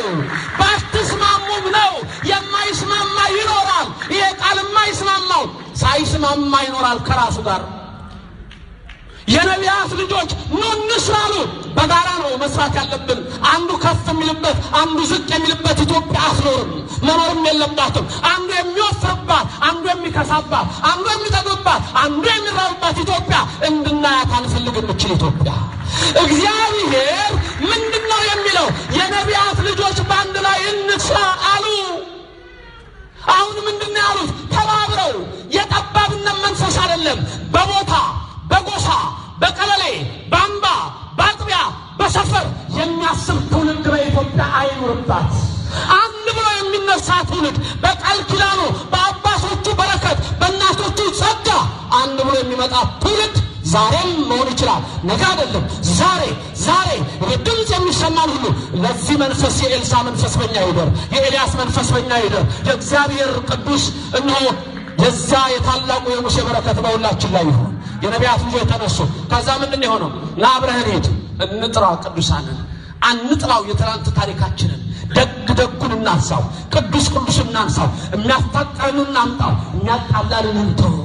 Speaker 2: ባትስማሙም ነው። የማይስማማ ይኖራል። ይሄ ቃል የማይስማማው ሳይስማማ ይኖራል ከራሱ ጋር። የነቢያት ልጆች ኑ እንስራሉ። በጋራ ነው መስራት ያለብን። አንዱ ከፍ የሚልበት አንዱ ዝቅ የሚልበት ኢትዮጵያ አትኖርም፣ መኖርም የለባትም። አንዱ የሚወፍርባት አንዱ የሚከሳባት፣ አንዱ የሚጠግብባት አንዱ የሚራብባት ኢትዮጵያ እንድናያት አንፈልግም። እችን ኢትዮጵያ እግዚአብሔር ምንድነው የሚለው? የነቢያት ልጆች በአንድ ላይ እንስራ አሉ። አሁን ምንድነው ያሉት? ተባብረው። የጠባብነት መንፈስ አይደለም። በቦታ በጎሳ በቀበሌ በአምባ በአጥቢያ በሰፈር የሚያስብ ትውልድ በኢትዮጵያ አይኖርባት። አንድ ብሎ የሚነሳ ትውልድ በቃል ኪዳኑ በአባቶቹ በረከት በእናቶቹ ጸጋ አንድ ብሎ የሚመጣ ትውልድ ዛሬም መሆን ይችላል። ነገ አይደለም፣ ዛሬ ድምፅ የሚሰማን ሁሉ ለዚህ መንፈስ የኤልሳ መንፈስ በእኛ ይደር፣ የኤልያስ መንፈስ በእኛ ይደር። የእግዚአብሔር ቅዱስ እነሆ የዛ የታላቁ የሙሴ በረከት በሁላችን ላይ ይሁን። የነቢያት ልጆች ተነሱ። ከዛ ምንድን የሆነው? ና አብረን ሄድ፣ እንጥራ ቅዱሳንን፣ አንጥላው የትናንት ታሪካችንን፣ ደጉን እናንሳው፣ ቅዱስ እናንሳው፣ የሚያፋቅረን እናምጣው፣ የሚያጣላልን እንተው።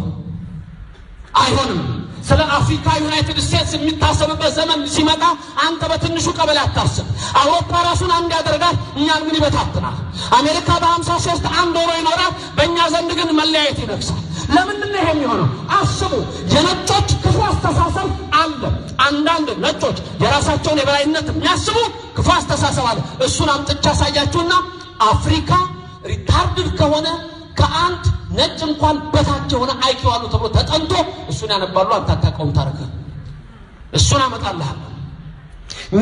Speaker 2: አይሆንም። ስለ አፍሪካ ዩናይትድ ስቴትስ የሚታሰብበት ዘመን ሲመጣ አንተ በትንሹ ቀበሌ አታስብ። አውሮፓ ራሱን አንድ ያደርጋል፣ እኛን ግን ይበታትናል። አሜሪካ በ53 አንድ ሆኖ ይኖራል፣ በእኛ ዘንድ ግን መለያየት ይነግሳል። ለምንድን ነው ይሄ የሚሆነው? አስቡ። የነጮች ክፉ አስተሳሰብ አለ። አንዳንድ ነጮች የራሳቸውን የበላይነት የሚያስቡ ክፉ አስተሳሰብ አለ። እሱን አምጥቻ ያሳያችሁና አፍሪካ ሪታርድድ ከሆነ ከአንድ ነጭ እንኳን በታች የሆነ አይኪው አሉ ተብሎ ተጠንቶ እሱን ያነባሉ። አንተ አታውቀውም ታሪክ። እሱን አመጣልሃለሁ።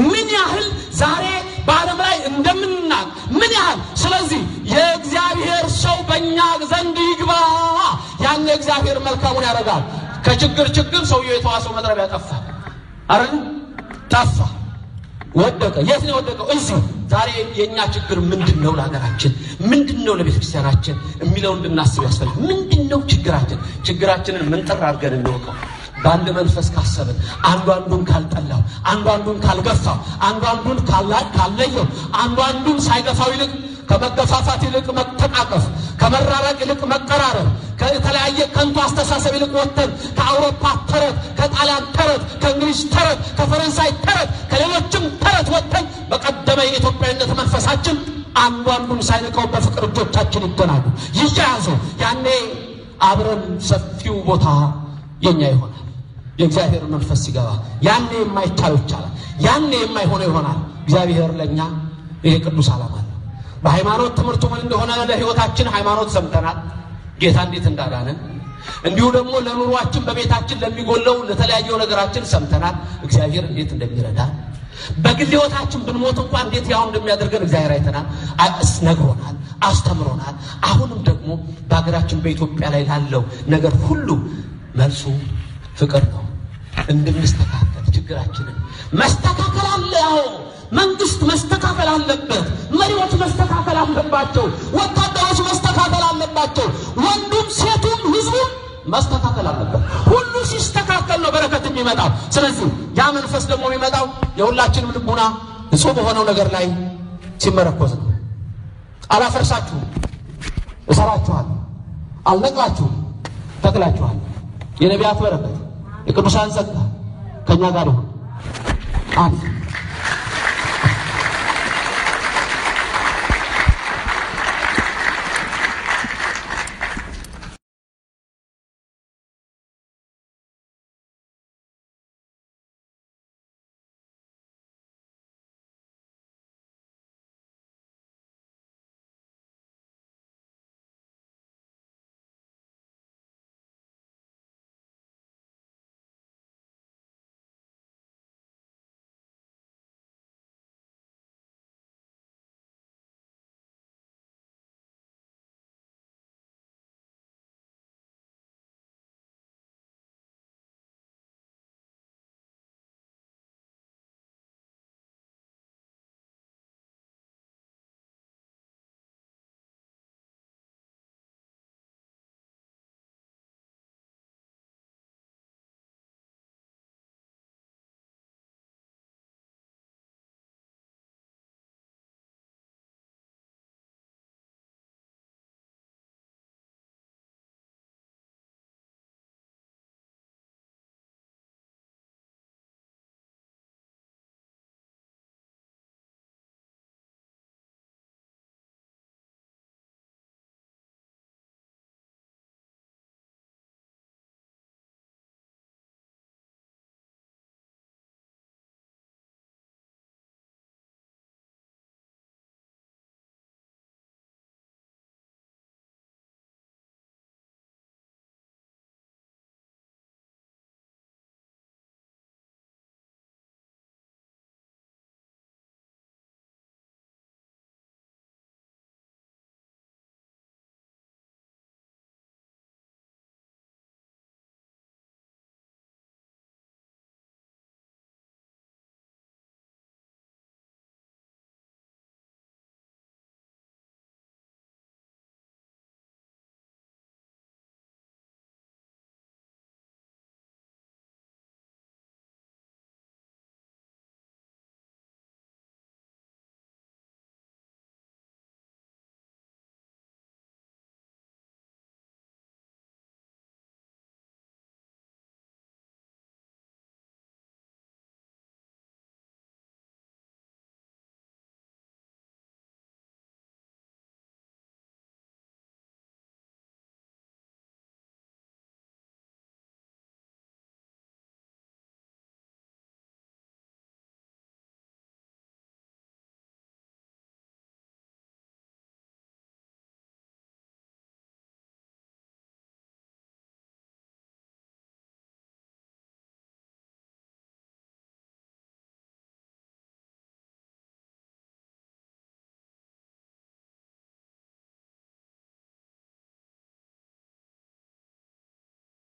Speaker 2: ምን ያህል ዛሬ በዓለም ላይ እንደምንናቅ ምን ያህል። ስለዚህ የእግዚአብሔር ሰው በእኛ ዘንድ ይግባ። ያን እግዚአብሔር መልካሙን ያደርጋል። ከችግር ሰውየው የተዋሰው መጥረቢያ ጠፋ። አረን ጠፋ፣ ወደቀ። የት ነው ወደቀው? እዚህ። ዛሬ የኛ ችግር ምንድነው? ለሀገራችን ምንድነው? ለቤተክርስቲያናችን የሚለው እንድናስብ ያስፈልጋል። ምንድነው ችግራችን? ችግራችንን ምንጥር አድርገን እንወቀው። በአንድ መንፈስ ካሰብን፣ አንዱ አንዱን ካልጠላው፣ አንዱ አንዱን ካልገፋው፣ አንዱ አንዱን ካለየው፣ አንዱ አንዱን ሳይገፋው ይልቅ ከመገፋፋት ይልቅ መተቃቀፍ፣ ከመራራቅ ይልቅ መቀራረብ፣ ከተለያየ ከንቱ አስተሳሰብ ይልቅ ወጥተን ከአውሮፓ ተረት፣ ከጣሊያን ተረት፣ ከእንግሊዝ ተረት፣ ከፈረንሳይ ተረት፣ ከሌሎችም ተረት ወጥተን በቀደመ የኢትዮጵያዊነት መንፈሳችን አንዱን ሳይነቀው በፍቅር እጆቻችን ይገናኙ ይያዙ። ያኔ አብረን ሰፊው ቦታ የኛ ይሆናል። የእግዚአብሔር መንፈስ ሲገባ ያኔ የማይቻለው ይቻላል፣ ያኔ የማይሆነው ይሆናል። እግዚአብሔር ለኛ ይሄ ቅዱስ ዓላማ ነው። በሃይማኖት ትምህርቱ ምን እንደሆነ ለህይወታችን ሃይማኖት ሰምተናል፣ ጌታ እንዴት እንዳዳነን። እንዲሁ ደግሞ ለኑሯችን በቤታችን ለሚጎለው ለተለያየው ነገራችን ሰምተናል፣ እግዚአብሔር እንዴት እንደሚረዳን። በግል ህይወታችን ብንሞት እንኳን እንዴት ያው እንደሚያደርገን እግዚአብሔር አይተናል፣ ነግሮናል፣ አስተምሮናል። አሁንም ደግሞ በአገራችን በኢትዮጵያ ላይ ላለው ነገር ሁሉ መልሱ ፍቅር ነው። እንድንስተካከል ችግራችንን መስተካከል አለ። አዎ መንግስት መስተካከል አለበት፣ መሪዎች መስተካከል አለባቸው፣ ወታደሮች መስተካከል አለባቸው፣ ወንዱም ሴቱም ህዝቡም መስተካከል አለበት። ሁሉ ሲስተካከል ነው በረከት የሚመጣው። ስለዚህ ያ መንፈስ ደግሞ የሚመጣው የሁላችንም ልቡና ንጹህ በሆነው ነገር ላይ ሲመረኮዝ ነው። አላፈርሳችሁም፣ እሰራችኋለሁ፣ አልነቅላችሁም፣ ተክላችኋል። የነቢያት በረከት የቅዱሳን ጸጋ ከኛ ጋር ይሁን። አሜን።